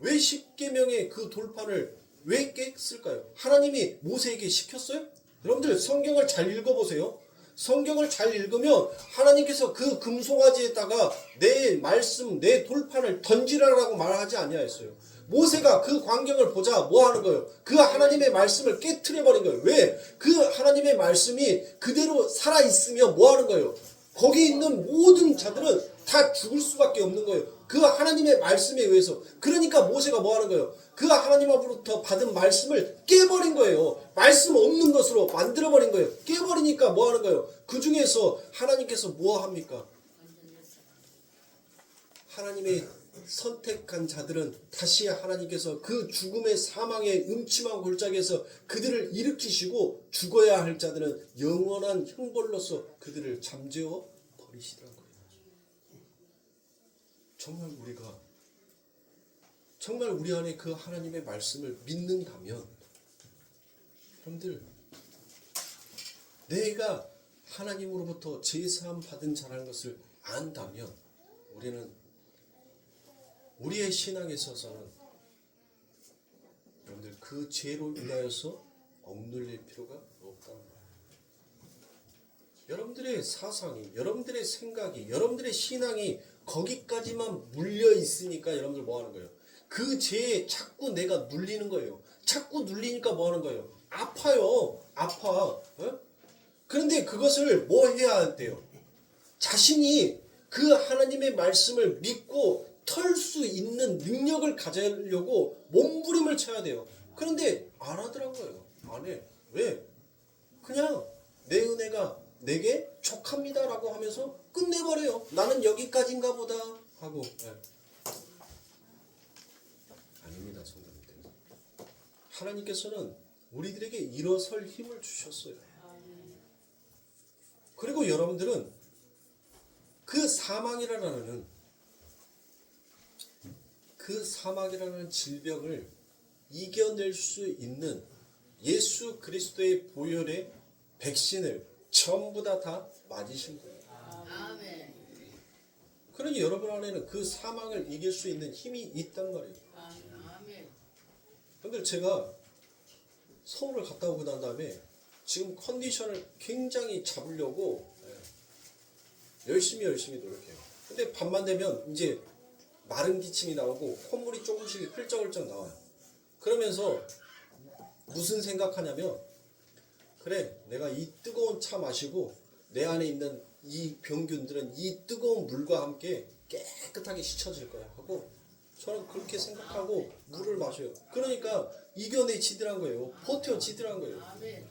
왜 10계명의 그 돌판을 왜 깼을까요? 하나님이 모세에게 시켰어요? 여러분들 성경을 잘 읽어보세요. 성경을 잘 읽으면 하나님께서 그 금송아지에다가 내 말씀, 내 돌판을 던지라라고 말하지 아니하였어요. 모세가 그 광경을 보자 뭐 하는 거예요? 그 하나님의 말씀을 깨트려버린 거예요. 왜? 그 하나님의 말씀이 그대로 살아있으면 뭐 하는 거예요? 거기 있는 모든 자들은 다 죽을 수밖에 없는 거예요. 그 하나님의 말씀에 의해서. 그러니까 모세가 뭐 하는 거예요? 그 하나님 앞으로부터 받은 말씀을 깨버린 거예요. 말씀 없는 것으로 만들어버린 거예요. 깨버리니까 뭐 하는 거예요? 그 중에서 하나님께서 뭐 합니까? 하나님의 선택한 자들은 다시 하나님께서 그 죽음의 사망의 음침한 골짜기에서 그들을 일으키시고 죽어야 할 자들은 영원한 형벌로서 그들을 잠재워 버리시더라고요. 정말 우리 안에 그 하나님의 말씀을 믿는다면 여러분들 내가 하나님으로부터 제사함 받은 자라는 것을 안다면 우리는 우리의 신앙에 있어서는 여러분들 그 죄로 인하여서 억눌릴 필요가 없다는 거예요. 여러분들의 사상이, 여러분들의 생각이, 여러분들의 신앙이 거기까지만 물려 있으니까 여러분들 뭐 하는 거예요? 그 죄에 자꾸 내가 눌리는 거예요. 자꾸 눌리니까 뭐 하는 거예요? 아파요. 아파. 그런데 그것을 뭐 해야 돼요? 자신이 그 하나님의 말씀을 믿고 털 수 있는 능력을 가지려고 몸부림을 쳐야 돼요. 그런데 안 하더란 거예요. 안 해. 왜? 그냥 내 은혜가 내게 족합니다라고 하면서 끝내버려요. 나는 여기까지인가 보다 하고. 아닙니다, 성도님들. 하나님께서는 우리들에게 일어설 힘을 주셨어요. 그리고 여러분들은 그 사망이라는 질병을 이겨낼 수 있는 예수 그리스도의 보혈의 백신을 전부 다 맞으신 거예요. 아멘. 그러니 여러분 안에는 그 사망을 이길 수 있는 힘이 있단 말이에요. 아멘. 근데 제가 서울을 갔다 오고 난 다음에 지금 컨디션을 굉장히 잡으려고 열심히 노력해요. 근데 밤만 되면 이제 마른 기침이 나오고 콧물이 조금씩 흘쩍흘쩍 나와요. 그러면서 무슨 생각하냐면 그래, 내가 이 뜨거운 차 마시고 내 안에 있는 이 병균들은 이 뜨거운 물과 함께 깨끗하게 씻혀질 거야 하고 저는 그렇게 생각하고 물을 마셔요. 그러니까 이겨내지더란 거예요. 버텨지더란 거예요. 아멘.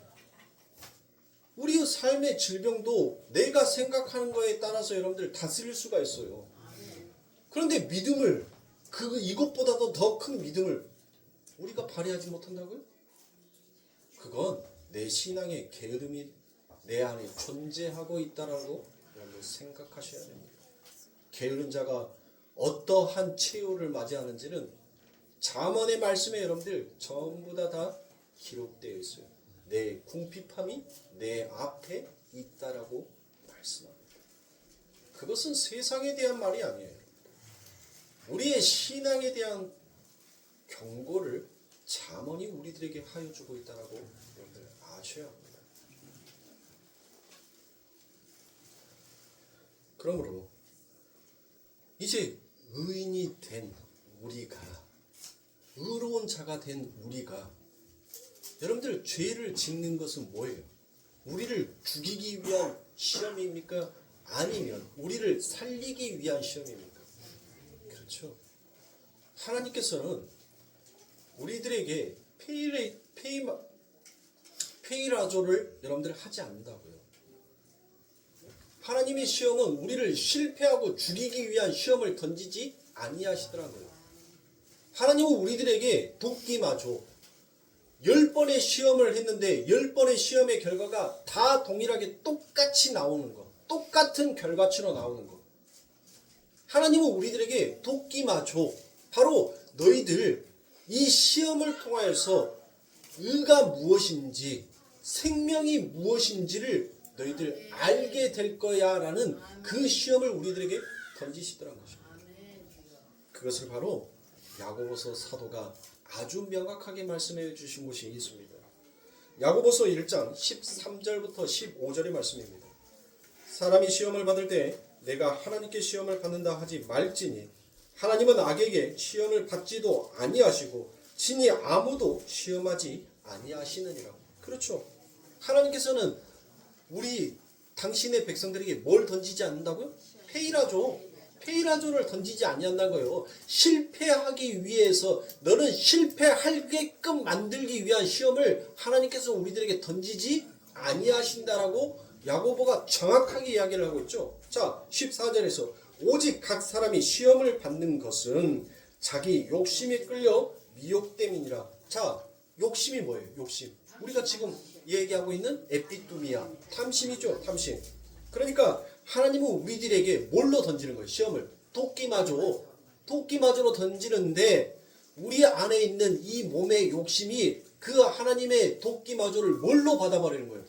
우리의 삶의 질병도 내가 생각하는 거에 따라서 여러분들 다스릴 수가 있어요. 그런데 믿음을 이것보다도 더 큰 믿음을 우리가 발휘하지 못한다고요? 그건 내 신앙의 게으름이 내 안에 존재하고 있다라고 여러분 생각하셔야 됩니다. 게으른 자가 어떠한 최후를 맞이하는지는 잠언의 말씀에 여러분들 전부 다 기록되어 있어요. 내 궁핍함이 내 앞에 있다라고 말씀합니다. 그것은 세상에 대한 말이 아니에요. 우리의 신앙에 대한 경고를 잠언이 우리들에게 하여 주고 있다라고 여러분들 아셔야 합니다. 그러므로 이제 의인이 된 우리가, 의로운 자가 된 우리가, 여러분들 죄를 짓는 것은 뭐예요? 우리를 죽이기 위한 시험입니까? 아니면 우리를 살리기 위한 시험입니까? 그렇죠. 하나님께서는 우리들에게 페이라조를 여러분들 하지 않는다고요. 하나님의 시험은 우리를 실패하고 죽이기 위한 시험을 던지지 아니하시더라고요. 하나님은 우리들에게 돕기마저 10번의 시험을 했는데 10번의 시험의 결과가 다 동일하게 똑같이 나오는 것, 똑같은 결과치로 나오는 것. 하나님은 우리들에게 돕기마저 바로 너희들 이 시험을 통하여서 의가 무엇인지, 생명이 무엇인지를 너희들 알게 될 거야 라는 그 시험을 우리들에게 던지시더란 것입니다. 그것을 바로 야고보서 사도가 아주 명확하게 말씀해 주신 곳이 있습니다. 야고보서 1장 13절부터 15절의 말씀입니다. 사람이 시험을 받을 때 내가 하나님께 시험을 받는다 하지 말지니 하나님은 악에게 시험을 받지도 아니하시고 친히 아무도 시험하지 아니하시느니라. 그렇죠. 하나님께서는 우리 당신의 백성들에게 뭘 던지지 않는다고요? 페이라조를 던지지 아니한다는 거예요. 실패하기 위해서 너는 실패하게끔 만들기 위한 시험을 하나님께서 우리들에게 던지지 아니하신다라고 야고보가 정확하게 이야기를 하고 있죠. 자, 14절에서 오직 각 사람이 시험을 받는 것은 자기 욕심에 끌려 미혹됨이니라. 자, 욕심이 뭐예요? 욕심. 우리가 지금 얘기하고 있는 에피뚜미아, 탐심이죠. 탐심. 그러니까 하나님은 우리들에게 뭘로 던지는 거예요? 시험을. 도끼마저로 던지는데 우리 안에 있는 이 몸의 욕심이 그 하나님의 도끼마저를 뭘로 받아버리는 거예요?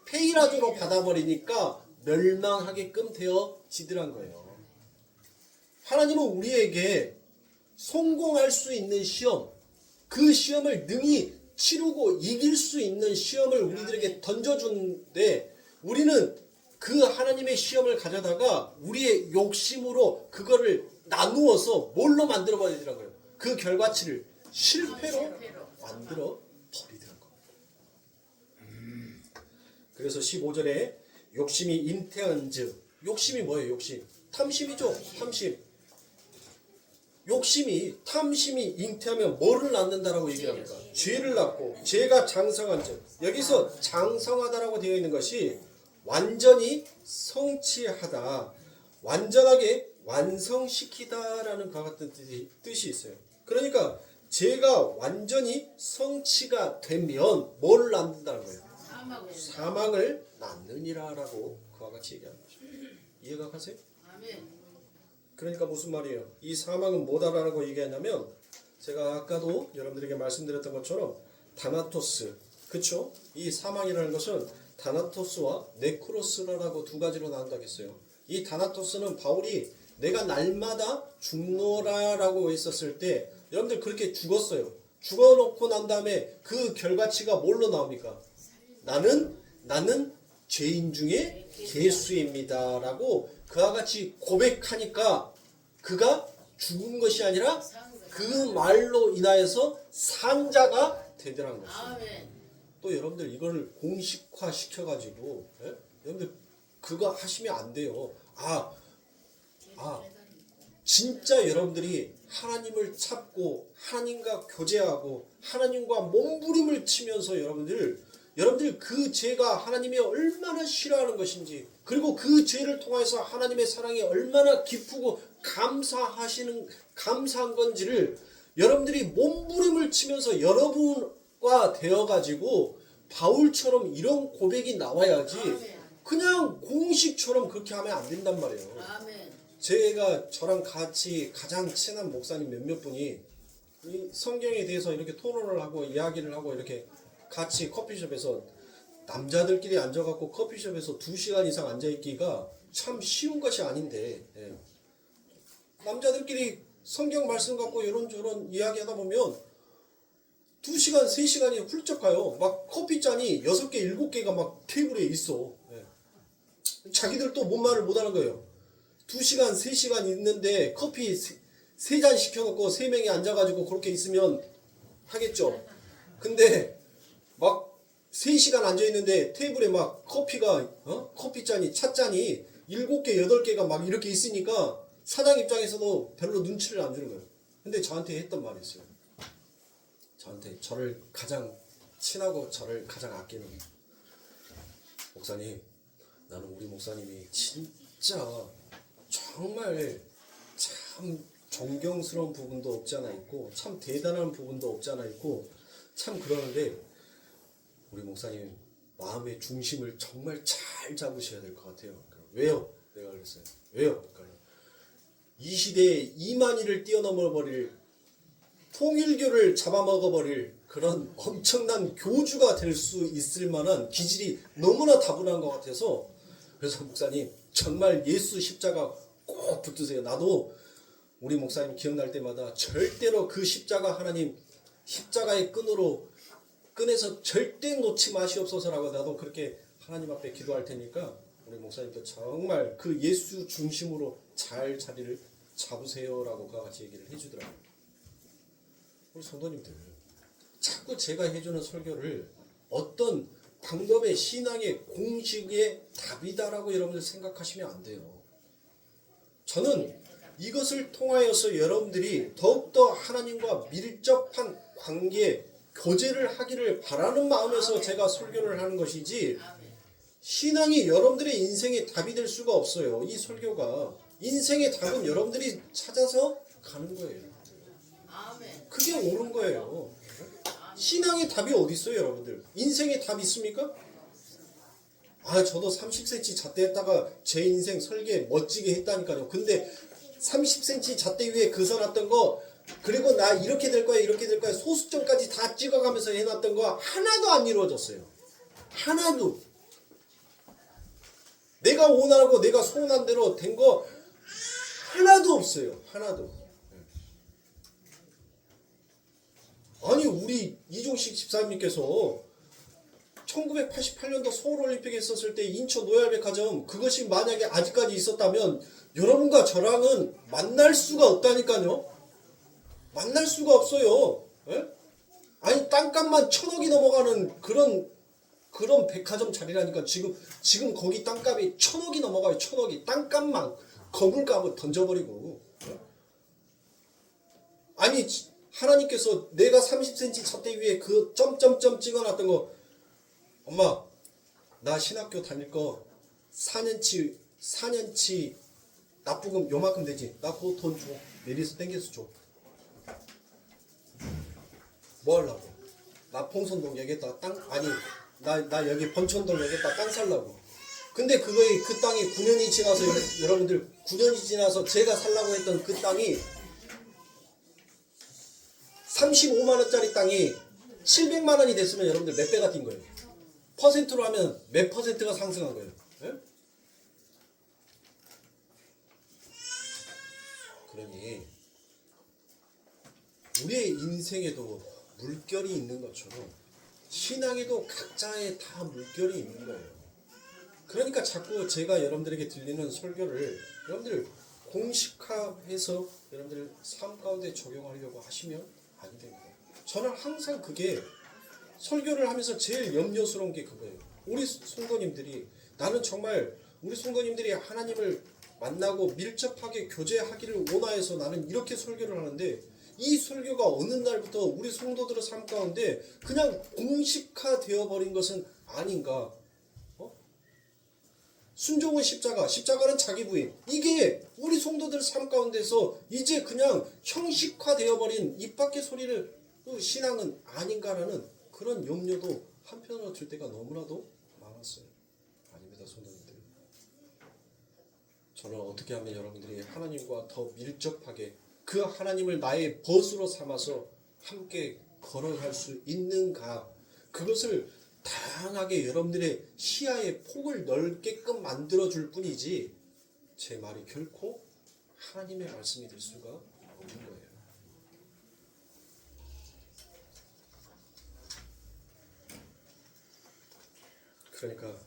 페이라조로 받아버리니까 멸망하게끔 되어지더란 거예요. 하나님은 우리에게 성공할 수 있는 시험, 그 시험을 능히 치르고 이길 수 있는 시험을 우리들에게 던져주는데 우리는 그 하나님의 시험을 가져다가 우리의 욕심으로 그거를 나누어서 뭘로 만들어 버리더라고요. 그 결과치를 실패로 만들어 버리더라고요. 그래서 15절에 욕심이 잉태한즉, 욕심이 뭐예요? 욕심. 탐심이죠. 탐심. 탐심이 잉태하면 뭐를 낳는다라고 얘기합니까? 죄를 낳고 죄가 장성한즉, 여기서 장성하다라고 되어 있는 것이 완전히 성취하다, 완전하게 완성시키다라는 것 같은 뜻이 있어요. 그러니까 죄가 완전히 성취가 되면 뭐를 낳는다는 거예요? 사망을 낳느니라라고 그와 같이 얘기하는 거죠. 이해가 가세요? 아멘. 그러니까 무슨 말이에요? 이 사망은 뭐다라고 얘기하냐면 제가 아까도 여러분들에게 말씀드렸던 것처럼 다나토스, 그쵸? 이 사망이라는 것은 다나토스와 네크로스라고 두 가지로 나눈다고 했어요. 이 다나토스는 바울이 내가 날마다 죽노라라고 했었을 때 여러분들 그렇게 죽었어요. 죽어놓고 난 다음에 그 결과치가 뭘로 나옵니까? 나는 죄인 중에 괴수입니다 라고 그와 같이 고백하니까 그가 죽은 것이 아니라 그 말로 인하여서 산자가 되더란 것이에요. 또 여러분들 이거를 공식화 시켜가지고 여러분들 그거 하시면 안 돼요. 진짜 여러분들이 하나님을 찾고 하나님과 교제하고 하나님과 몸부림을 치면서 여러분들 그 죄가 하나님이 얼마나 싫어하는 것인지, 그리고 그 죄를 통해서 하나님의 사랑이 얼마나 기쁘고 감사한 건지를 여러분들이 몸부림을 치면서 여러분과 되어가지고 바울처럼 이런 고백이 나와야지 그냥 공식처럼 그렇게 하면 안 된단 말이에요. 아멘. 제가 저랑 같이 가장 친한 목사님 몇몇 분이 이 성경에 대해서 이렇게 토론을 하고 이야기를 하고 이렇게 같이 커피숍에서 남자들끼리 앉아갖고 커피숍에서 2시간 이상 앉아있기가 참 쉬운 것이 아닌데, 예. 남자들끼리 성경 말씀 갖고 이런저런 이야기하다 보면 2시간, 3시간이 훌쩍 가요. 막 커피잔이 6개, 7개가 막 테이블에 있어. 예. 자기들 또 뭔 말을 못하는 거예요. 2시간, 3시간 있는데 커피 3잔 시켜놓고 3명이 앉아가지고 그렇게 있으면 하겠죠. 근데 막 3시간 앉아있는데 테이블에 막 커피가, 커피잔이, 찻잔이 7개, 8개가 막 이렇게 있으니까 사장 입장에서도 별로 눈치를 안 주는 거예요. 근데 저한테 했던 말이 있어요. 저한테 저를 가장 친하고 저를 가장 아끼는 목사님, 나는 우리 목사님이 진짜 정말 참 존경스러운 부분도 없지 않아 있고 참 대단한 부분도 없지 않아 있고 참 그러는데 우리 목사님 마음의 중심을 정말 잘 잡으셔야 될 것 같아요. 왜요? 내가 그랬어요. 왜요? 그러니까 이 시대에 이만희를 뛰어넘어 버릴 통일교를 잡아먹어 버릴 그런 엄청난 교주가 될 수 있을 만한 기질이 너무나 다분한 것 같아서, 그래서 목사님 정말 예수 십자가 꼭 붙드세요. 나도 우리 목사님 기억날 때마다 절대로 그 십자가, 하나님 십자가의 끈에서 절대 놓지 마시옵소서라고 나도 그렇게 하나님 앞에 기도할 테니까 우리 목사님도 정말 그 예수 중심으로 잘 자리를 잡으세요라고 그와 같이 얘기를 해주더라고요. 우리 성도님들, 자꾸 제가 해주는 설교를 어떤 방법의 신앙의 공식의 답이다라고 여러분들 생각하시면 안 돼요. 저는 이것을 통하여서 여러분들이 더욱더 하나님과 밀접한 관계, 교제를 하기를 바라는 마음에서 제가 설교를 하는 것이지, 신앙이 여러분들의 인생의 답이 될 수가 없어요. 이 설교가 인생의 답은 여러분들이 찾아서 가는 거예요. 그게 옳은 거예요. 신앙의 답이 어디 있어요, 여러분들? 인생의 답 있습니까? 아, 저도 30cm 잣대에다가 제 인생 설계 멋지게 했다니까요. 근데 30cm 잣대 위에 그서놨던 거, 그리고 나 이렇게 될 거야, 이렇게 될 거야, 소수점까지 다 찍어가면서 해놨던 거 하나도 안 이루어졌어요. 하나도. 내가 원하고 내가 소원한 대로 된 거 하나도 없어요. 하나도. 아니, 우리 이종식 집사님께서 1988년도 서울올림픽에 있었을 때 인천 노열백화점, 그것이 만약에 아직까지 있었다면 여러분과 저랑은 만날 수가 없다니까요. 만날 수가 없어요. 예? 아니, 땅값만 1,000억이 넘어가는 그런 백화점 자리라니까. 지금 거기 땅값이 1,000억이 넘어가요. 1,000억이. 땅값만 건물값을 던져버리고. 예? 아니, 하나님께서 내가 30cm 잣대 위에 그 점점점 찍어놨던 거, 엄마, 나 신학교 다닐 거 4년치 납부금 요만큼 되지? 나 그거 돈 줘. 내리서 땡겨서 줘. 뭐 하려고? 나 봉선동 여기다 땅, 아니, 나 여기 번천동 여기다 땅 살라고. 근데 그 땅이 9년이 지나서, 여러분들 9년이 지나서 제가 살라고 했던 그 땅이 35만원짜리 땅이 700만원이 됐으면 여러분들 몇 배가 뛴 거예요? 퍼센트로 하면 몇 퍼센트가 상승한 거예요? 예? 그러니 우리의 인생에도 물결이 있는 것처럼 신앙에도 각자의 다 물결이 있는 거예요. 그러니까 자꾸 제가 여러분들에게 들리는 설교를 여러분들 공식화해서 여러분들 삶 가운데 적용하려고 하시면 안 됩니다. 저는 항상 그게 설교를 하면서 제일 염려스러운 게 그거예요. 우리 성도님들이, 나는 정말 우리 성도님들이 하나님을 만나고 밀접하게 교제하기를 원하여서 나는 이렇게 설교를 하는데, 이 설교가 어느 날부터 우리 성도들의 삶 가운데 그냥 공식화되어 버린 것은 아닌가? 순종은 십자가는 자기 부인. 이게 우리 성도들 삶 가운데서 이제 그냥 형식화되어 버린 입 밖의 소리를 신앙은 아닌가라는 그런 염려도 한편으로 들 때가 너무나도 많았어요. 아닙니다, 성도님들. 저는 어떻게 하면 여러분들이 하나님과 더 밀접하게 그 하나님을 나의 벗으로 삼아서 함께 걸어갈 수 있는가, 그것을 다양하게 여러분들의 시야의 폭을 넓게끔 만들어줄 뿐이지 제 말이 결코 하나님의 말씀이 될 수가 없는 거예요. 그러니까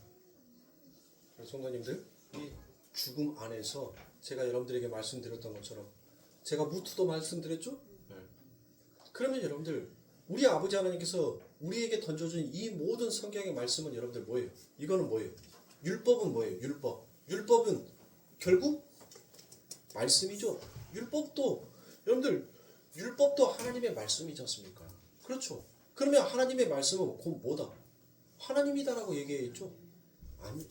성도님들, 이 죽음 안에서 제가 여러분들에게 말씀드렸던 것처럼 제가 무트도 말씀드렸죠? 네. 그러면 여러분들, 우리 아버지 하나님께서 우리에게 던져준 이 모든 성경의 말씀은 여러분들 뭐예요? 이거는 뭐예요? 율법은 뭐예요? 율법은 결국 말씀이죠. 여러분들 율법도 하나님의 말씀이지 않습니까? 그렇죠. 그러면 하나님의 말씀은 곧 뭐다? 하나님이다라고 얘기했죠. 아니,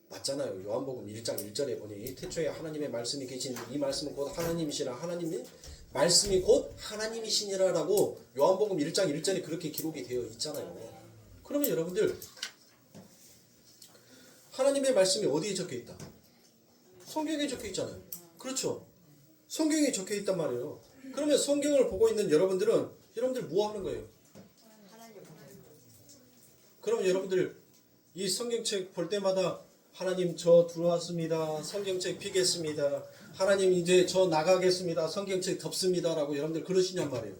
맞잖아요. 요한복음 1장 1절에 보니 태초에 하나님의 말씀이 계신 이 말씀은 곧 하나님이시라, 하나님의 말씀이 곧 하나님이시니라라고 요한복음 1장 1절에 그렇게 기록이 되어 있잖아요. 그러면 여러분들, 하나님의 말씀이 어디에 적혀 있다? 성경에 적혀 있잖아요. 그렇죠. 성경에 적혀 있단 말이에요. 그러면 성경을 보고 있는 여러분들은 여러분들 뭐 하는 거예요? 그러면 여러분들 이 성경책 볼 때마다 하나님 저 들어왔습니다. 성경책 피겠습니다. 하나님 이제 저 나가겠습니다. 성경책 덮습니다. 라고 여러분들 그러시냔 말이에요.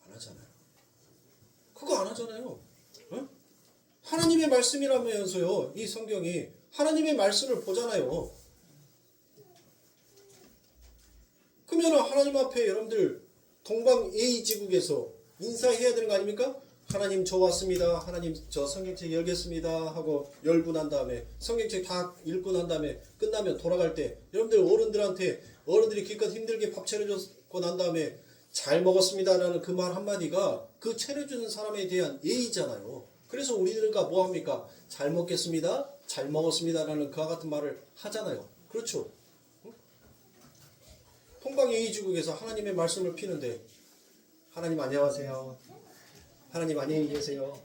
안 하잖아요. 그거 안 하잖아요. 어? 하나님의 말씀이라면서요. 이 성경이 하나님의 말씀을 보잖아요. 그러면 하나님 앞에 여러분들 동방 A지국에서 인사해야 되는 거 아닙니까? 하나님 저 왔습니다. 하나님 저 성경책 열겠습니다. 하고 열고 난 다음에 성경책 다 읽고 난 다음에 끝나면 돌아갈 때 여러분들 어른들이 기껏 힘들게 밥 차려주고 난 다음에 잘 먹었습니다라는 그 말 한마디가 그 차려주는 사람에 대한 예의잖아요. 그래서 우리들과 뭐 합니까? 잘 먹겠습니다. 잘 먹었습니다라는 그와 같은 말을 하잖아요. 그렇죠. 동방 A지국에서 하나님의 말씀을 피는데 하나님 안녕하세요. 하나님 안녕히 계세요.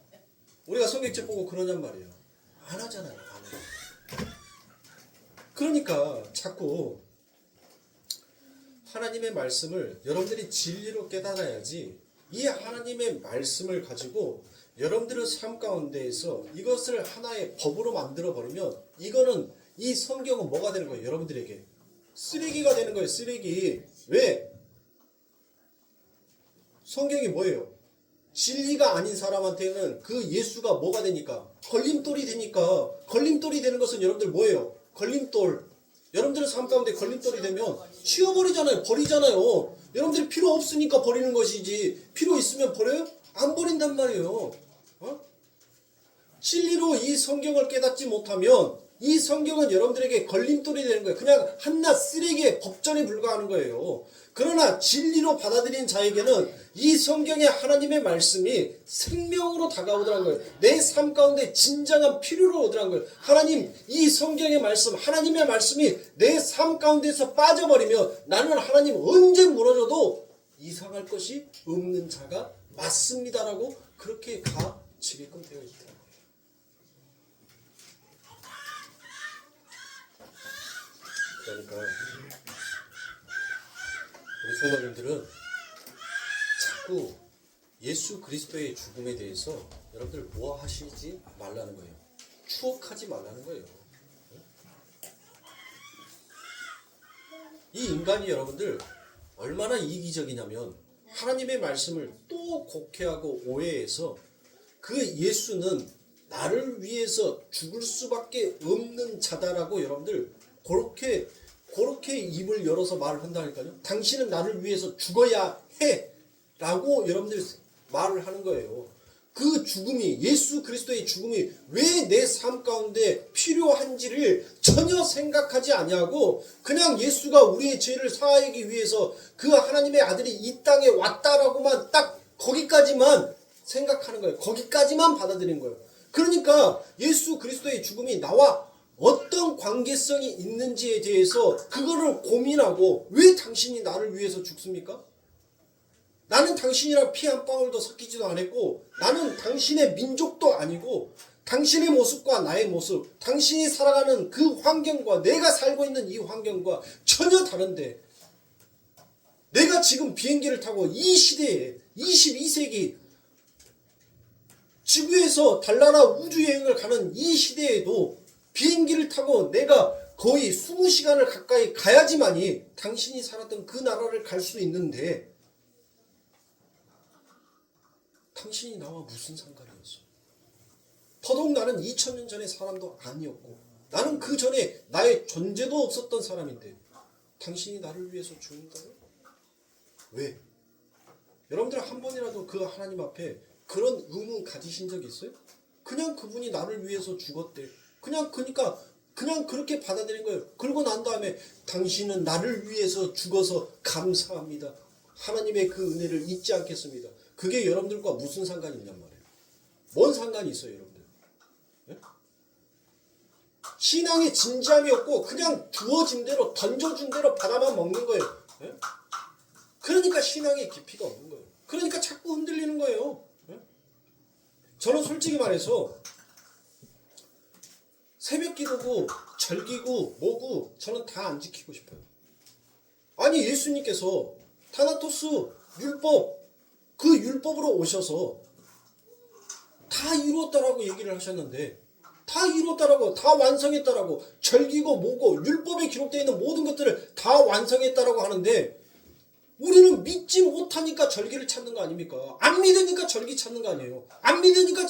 우리가 성경책 보고 그러냔 말이에요. 안 하잖아요. 안 해요. 그러니까 자꾸 하나님의 말씀을 여러분들이 진리로 깨달아야지, 이 하나님의 말씀을 가지고 여러분들의 삶 가운데에서 이것을 하나의 법으로 만들어 버리면 이거는, 이 성경은 뭐가 되는 거예요? 여러분들에게 쓰레기가 되는 거예요. 쓰레기. 왜? 성경이 뭐예요? 진리가 아닌 사람한테는 그 예수가 뭐가 되니까? 걸림돌이 되니까. 걸림돌이 되는 것은 여러분들 뭐예요? 걸림돌. 여러분들의 삶 가운데 걸림돌이 되면 치워버리잖아요. 버리잖아요. 여러분들이 필요 없으니까 버리는 것이지, 필요 있으면 버려요? 안 버린단 말이에요. 진리로 이 성경을 깨닫지 못하면 이 성경은 여러분들에게 걸림돌이 되는 거예요. 그냥 한낱 쓰레기의 법전에 불과하는 거예요. 그러나 진리로 받아들인 자에게는 이 성경의 하나님의 말씀이 생명으로 다가오더라는 거예요. 내 삶 가운데 진정한 필요로 오더라는 거예요. 하나님, 이 성경의 말씀, 하나님의 말씀이 내 삶 가운데서 빠져버리면 나는 하나님 언제 무너져도 이상할 것이 없는 자가 맞습니다라고 그렇게 가지게끔 되어 있더라고요. 그러니까 우리 성도님들은 자꾸 예수 그리스도의 죽음에 대해서 여러분들 뭐 하시지 말라는 거예요. 추억하지 말라는 거예요. 이 인간이 여러분들 얼마나 이기적이냐면 하나님의 말씀을 또 곡해하고 오해해서 그 예수는 나를 위해서 죽을 수밖에 없는 자다라고 여러분들 그렇게 입을 열어서 말을 한다니까요. 당신은 나를 위해서 죽어야 해 라고 여러분들 말을 하는 거예요. 그 죽음이, 예수 그리스도의 죽음이 왜 내 삶 가운데 필요한지를 전혀 생각하지 아니하고 그냥 예수가 우리의 죄를 사하기 위해서 그 하나님의 아들이 이 땅에 왔다라고만 딱 거기까지만 생각하는 거예요. 거기까지만 받아들인 거예요. 그러니까 예수 그리스도의 죽음이 나와 어떤 관계성이 있는지에 대해서 그거를 고민하고 왜 당신이 나를 위해서 죽습니까? 나는 당신이랑 피 한 방울도 섞이지도 않았고 나는 당신의 민족도 아니고 당신의 모습과 나의 모습, 당신이 살아가는 그 환경과 내가 살고 있는 이 환경과 전혀 다른데 내가 지금 비행기를 타고 이 시대에 22세기 지구에서 달나라 우주여행을 가는 이 시대에도 비행기를 타고 내가 거의 20시간을 가까이 가야지만이 당신이 살았던 그 나라를 갈 수 있는데 당신이 나와 무슨 상관이었어? 더더욱 나는 2000년 전의 사람도 아니었고 나는 그 전에 나의 존재도 없었던 사람인데 당신이 나를 위해서 죽는다고? 왜? 여러분들 한 번이라도 그 하나님 앞에 그런 의문 가지신 적 있어요? 그냥 그분이 나를 위해서 죽었대. 그러니까 그냥 그렇게 받아들인 거예요. 그러고 난 다음에 당신은 나를 위해서 죽어서 감사합니다. 하나님의 그 은혜를 잊지 않겠습니다. 그게 여러분들과 무슨 상관이 있냔 말이에요. 뭔 상관이 있어요, 여러분들? 네? 신앙의 진지함이 없고 그냥 주어진 대로 던져준 대로 받아만 먹는 거예요. 네? 그러니까 신앙의 깊이가 없는 거예요. 그러니까 자꾸 흔들리는 거예요. 네? 저는 솔직히 말해서 새벽 기도고 절기고 뭐고 저는 다 안 지키고 싶어요. 아니 예수님께서 타나토스 율법 그 율법으로 오셔서 다 이루었다라고 얘기를 하셨는데 다 이루었다라고 다 완성했다라고 절기고 뭐고 율법에 기록되어 있는 모든 것들을 다 완성했다라고 하는데 우리는 믿지 못하니까 절기를 찾는 거 아닙니까? 안 믿으니까 절기 찾는 거 아니에요? 안 믿으니까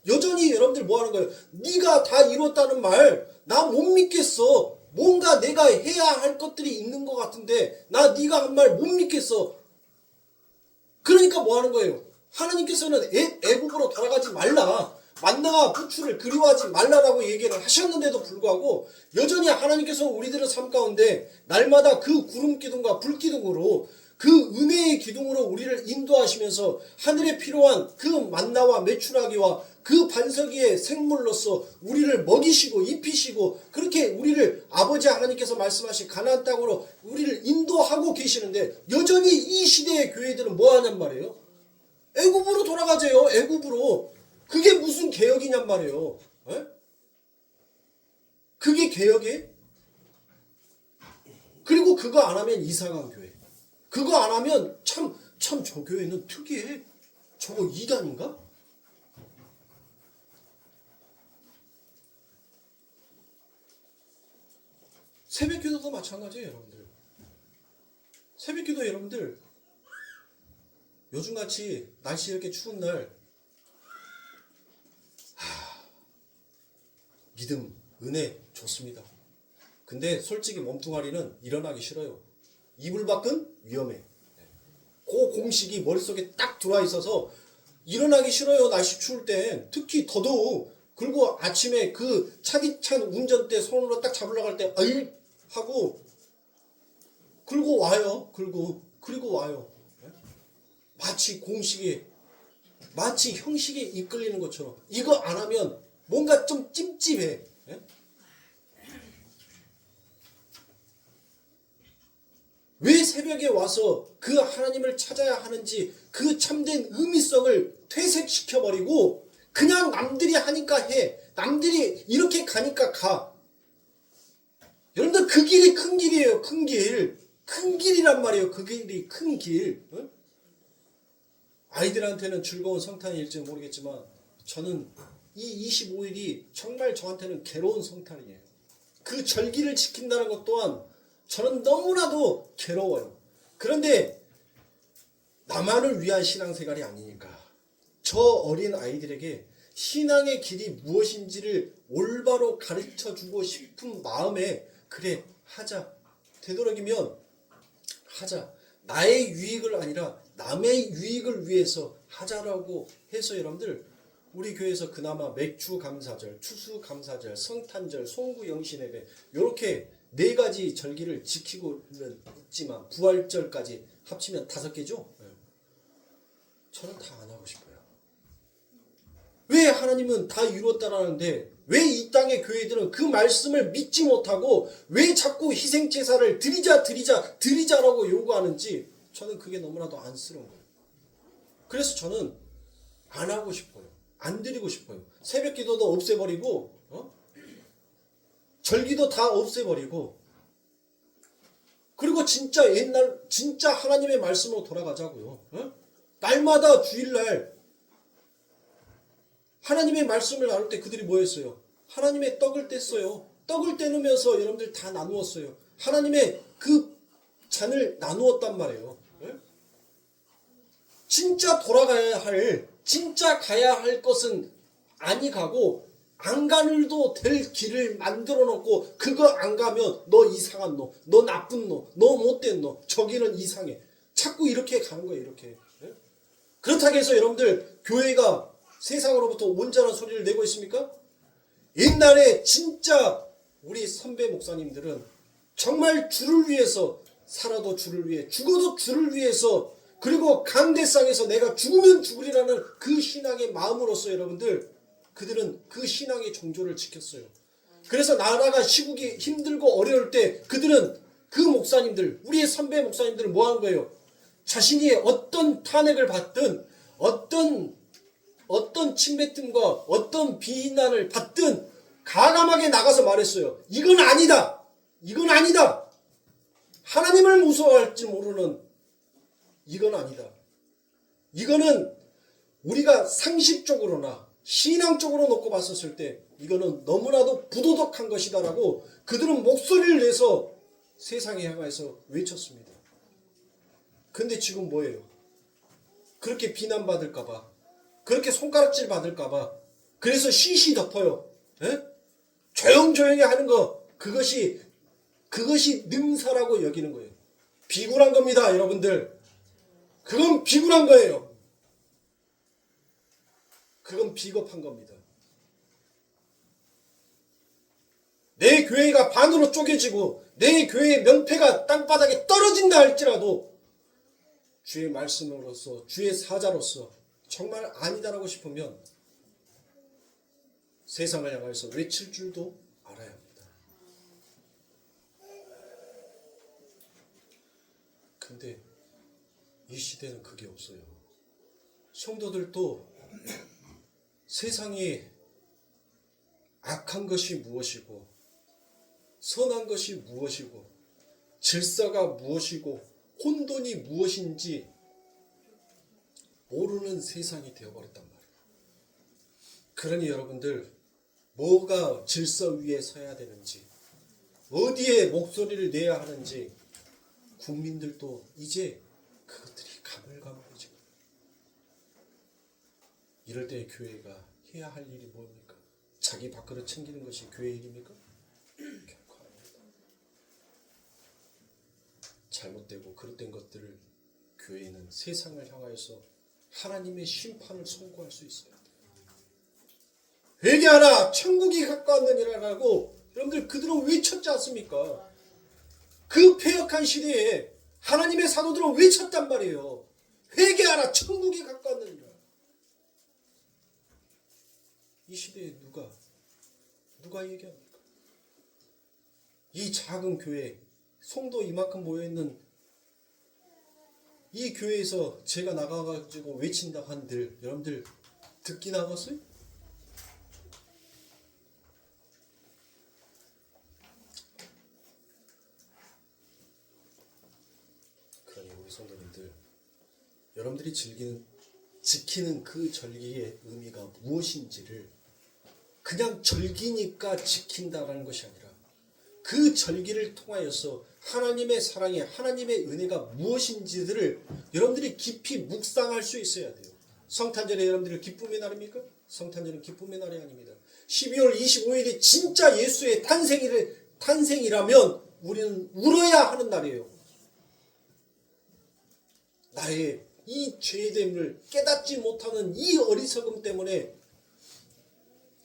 여전히 여러분들 뭐 하는 거예요? 네가 다 이뤘다는 말 나 못 믿겠어. 뭔가 내가 해야 할 것들이 있는 것 같은데 나 네가 한 말 못 믿겠어. 그러니까 뭐 하는 거예요? 하나님께서는 애굽으로 돌아가지 말라. 만나와 부추를 그리워하지 말라라고 얘기를 하셨는데도 불구하고 여전히 하나님께서 우리들의 삶 가운데 날마다 그 구름 기둥과 불 기둥으로 그 은혜의 기둥으로 우리를 인도하시면서 하늘에 필요한 그 만나와 메추라기와 그 반석이의 생물로서 우리를 먹이시고 입히시고 그렇게 우리를 아버지 하나님께서 말씀하신 가나안 땅으로 우리를 인도하고 계시는데 여전히 이 시대의 교회들은 뭐 하냔 말이에요? 애굽으로 돌아가재요. 애굽으로. 그게 무슨 개혁이냔 말이에요. 에? 그게 개혁이? 그리고 그거 안 하면 이상한 교회. 그거 안 하면 참 저 교회는 특이해. 저거 이단인가? 새벽 기도도 마찬가지예요, 여러분들. 새벽 기도 여러분들 요즘같이 날씨 이렇게 추운 날 믿음, 은혜 좋습니다. 근데 솔직히 몸뚱아리는 일어나기 싫어요. 이불 밖은 위험해. 그 공식이 머릿속에 딱 들어와 있어서 일어나기 싫어요. 날씨 추울 땐. 특히 더더욱. 그리고 아침에 그 차디찬 운전대 손으로 딱 잡으려고 할 때 아이 하고 그리고 와요. 그리고 와요. 마치 공식에 마치 형식에 이끌리는 것처럼 이거 안 하면 뭔가 좀 찜찜해. 왜 새벽에 와서 그 하나님을 찾아야 하는지 그 참된 의미성을 퇴색시켜버리고 그냥 남들이 하니까 해. 남들이 이렇게 가니까 가. 여러분들 그 길이 큰 길이에요. 큰 길. 큰 길이란 말이에요. 그 길이 큰 길. 응? 아이들한테는 즐거운 성탄일지 모르겠지만 저는 이 25일이 정말 저한테는 괴로운 성탄이에요. 그 절기를 지킨다는 것 또한 저는 너무나도 괴로워요. 그런데 나만을 위한 신앙생활이 아니니까 저 어린 아이들에게 신앙의 길이 무엇인지를 올바로 가르쳐주고 싶은 마음에 그래 하자. 되도록이면 하자. 나의 유익을 아니라 남의 유익을 위해서 하자라고 해서 여러분들 우리 교회에서 그나마 맥주 감사절, 추수 감사절, 성탄절, 송구 영신 예배 이렇게 4가지 절기를 지키고는 있지만 부활절까지 합치면 5개죠. 저는 다 안 하고 싶어요. 왜 하나님은 다 이루었다라는데 왜 이 땅의 교회들은 그 말씀을 믿지 못하고 왜 자꾸 희생제사를 드리자라고 요구하는지 저는 그게 너무나도 안쓰러운 거예요. 그래서 저는 안 하고 싶어요. 안 드리고 싶어요. 새벽 기도도 없애버리고 절기도 다 없애버리고 그리고 진짜 하나님의 말씀으로 돌아가자고요. 날마다 주일날 하나님의 말씀을 나눌 때 그들이 뭐 했어요? 하나님의 떡을 뗐어요. 떡을 떼누면서 여러분들 다 나누었어요. 하나님의 그 잔을 나누었단 말이에요. 진짜 진짜 가야 할 것은 아니 가고 안 가늘도 될 길을 만들어 놓고 그거 안 가면 너 이상한 놈, 너 나쁜 놈, 너 못된 놈, 저기는 이상해. 자꾸 이렇게 가는 거예요. 이렇게. 그렇다고 해서 여러분들 교회가 세상으로부터 온전한 소리를 내고 있습니까? 옛날에 진짜 우리 선배 목사님들은 정말 주를 위해서 살아도 주를 위해 죽어도 주를 위해서 그리고 강대상에서 내가 죽으면 죽으리라는 그 신앙의 마음으로서 여러분들 그들은 그 신앙의 정조를 지켰어요. 그래서 나라가 시국이 힘들고 어려울 때 그들은 그 목사님들 우리의 선배 목사님들은 뭐 하는 거예요? 자신이 어떤 탄핵을 받든 어떤 침뱉음과 어떤 비난을 받든 가감하게 나가서 말했어요. 이건 아니다. 이건 아니다. 하나님을 무서워할지 모르는 이건 아니다. 이거는 우리가 상식적으로나 신앙적으로 놓고 봤었을 때 이거는 너무나도 부도덕한 것이다라고 그들은 목소리를 내서 세상에 향해서 외쳤습니다. 근데 지금 뭐예요? 그렇게 비난받을까봐 그렇게 손가락질 받을까봐 그래서 시시 덮어요. 조용조용히 하는 거 그것이 능사라고 여기는 거예요. 비굴한 겁니다, 여러분들. 그건 비굴한 거예요. 그건 비겁한 겁니다. 내 교회가 반으로 쪼개지고 내 교회의 명패가 땅바닥에 떨어진다 할지라도 주의 말씀으로서 주의 사자로서 정말 아니다라고 싶으면 세상을 향해서 외칠 줄도 알아야 합니다. 근데 이 시대는 그게 없어요. 성도들도 세상에 악한 것이 무엇이고 선한 것이 무엇이고 질서가 무엇이고 혼돈이 무엇인지 모르는 세상이 되어버렸단 말이에요. 그러니 여러분들 뭐가 질서 위에 서야 되는지 어디에 목소리를 내야 하는지 국민들도 이제 그것들이 가물가물해지고 이럴 때 교회가 해야 할 일이 뭡니까? 자기 밥그릇 챙기는 것이 교회 일입니까? 결코 아닙니다. 잘못되고 그릇된 것들을 교회는 세상을 향하여서 하나님의 심판을 선고할 수 있어야 돼요. 회개하라 천국이 가까웠느니라라고 여러분들 그들은 외쳤지 않습니까? 그 패역한 시대에 하나님의 사도들은 외쳤단 말이에요. 회개하라 천국이 가까웠느니라. 이 시대에 누가 얘기합니까? 이 작은 교회 성도 이만큼 모여있는 이 교회에서 제가 나가가지고 외친다 한들 여러분들 듣기 나갔어요? 그러니 우리 성도님들 여러분들이 지키는 그 절기의 의미가 무엇인지를 그냥 절기니까 지킨다라는 것이 아니라 그 절기를 통하여서 하나님의 사랑이 하나님의 은혜가 무엇인지들을 여러분들이 깊이 묵상할 수 있어야 돼요. 성탄절에 여러분들이 기쁨의 날입니까? 성탄절은 기쁨의 날이 아닙니다. 12월 25일이 진짜 예수의 탄생이라면 우리는 울어야 하는 날이에요. 나의 이 죄됨을 깨닫지 못하는 이 어리석음 때문에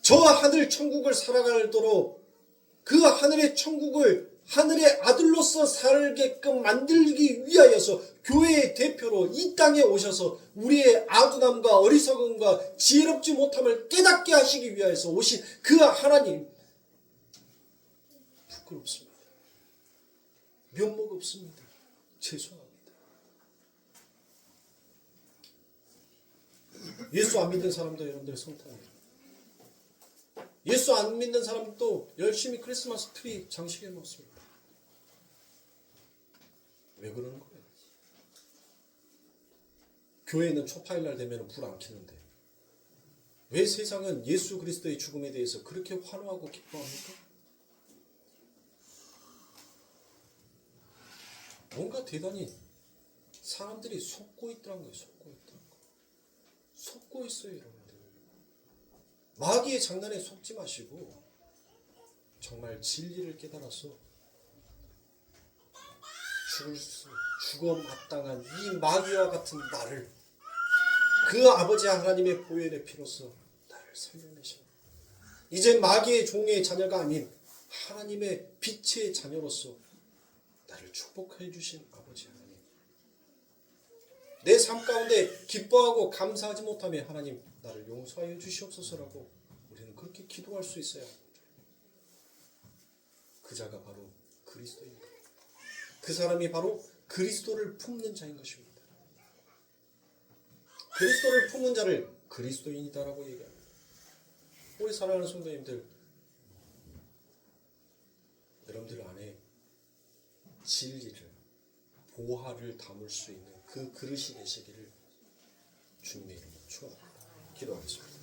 저 하늘 천국을 살아가도록 그 하늘의 천국을 하늘의 아들로서 살게끔 만들기 위하여서 교회의 대표로 이 땅에 오셔서 우리의 아둔함과 어리석음과 지혜롭지 못함을 깨닫게 하시기 위하여서 오신 그 하나님, 부끄럽습니다. 면목 없습니다. 죄송합니다. 예수 안 믿는 사람도 여러분들 성탄이에요. 예수 안 믿는 사람도 열심히 크리스마스 트리 장식해 놓습니다. 왜 그러는 거예요? 교회는 초파일날 되면 불 안 켜는데 왜 세상은 예수 그리스도의 죽음에 대해서 그렇게 환호하고 기뻐합니까? 뭔가 대단히 사람들이 속고 있더란 거예요. 속고 있더란 거. 속고 있어요, 여러분들. 마귀의 장난에 속지 마시고 정말 진리를 깨달아서 죽어 마땅한 이 마귀와 같은 나를 그 아버지 하나님의 보혈의 피로써 나를 살려내셔. 이제 마귀의 종의 자녀가 아닌 하나님의 빛의 자녀로서 나를 축복해 주신 아버지 하나님, 내 삶 가운데 기뻐하고 감사하지 못하며 하나님 나를 용서하여 주시옵소서라고 우리는 그렇게 기도할 수 있어야 합니다. 그 자가 바로 그리스도입니다. 그 사람이 바로 그리스도를 품는 자인 것입니다. 그리스도를 품는 자를 그리스도인이다라고 얘기합니다. 우리 사랑하는 성도님들, 여러분들 안에 진리를, 보화를 담을 수 있는 그 그릇이 되시기를 주님의 이름으로 축원합니다. 기도하겠습니다.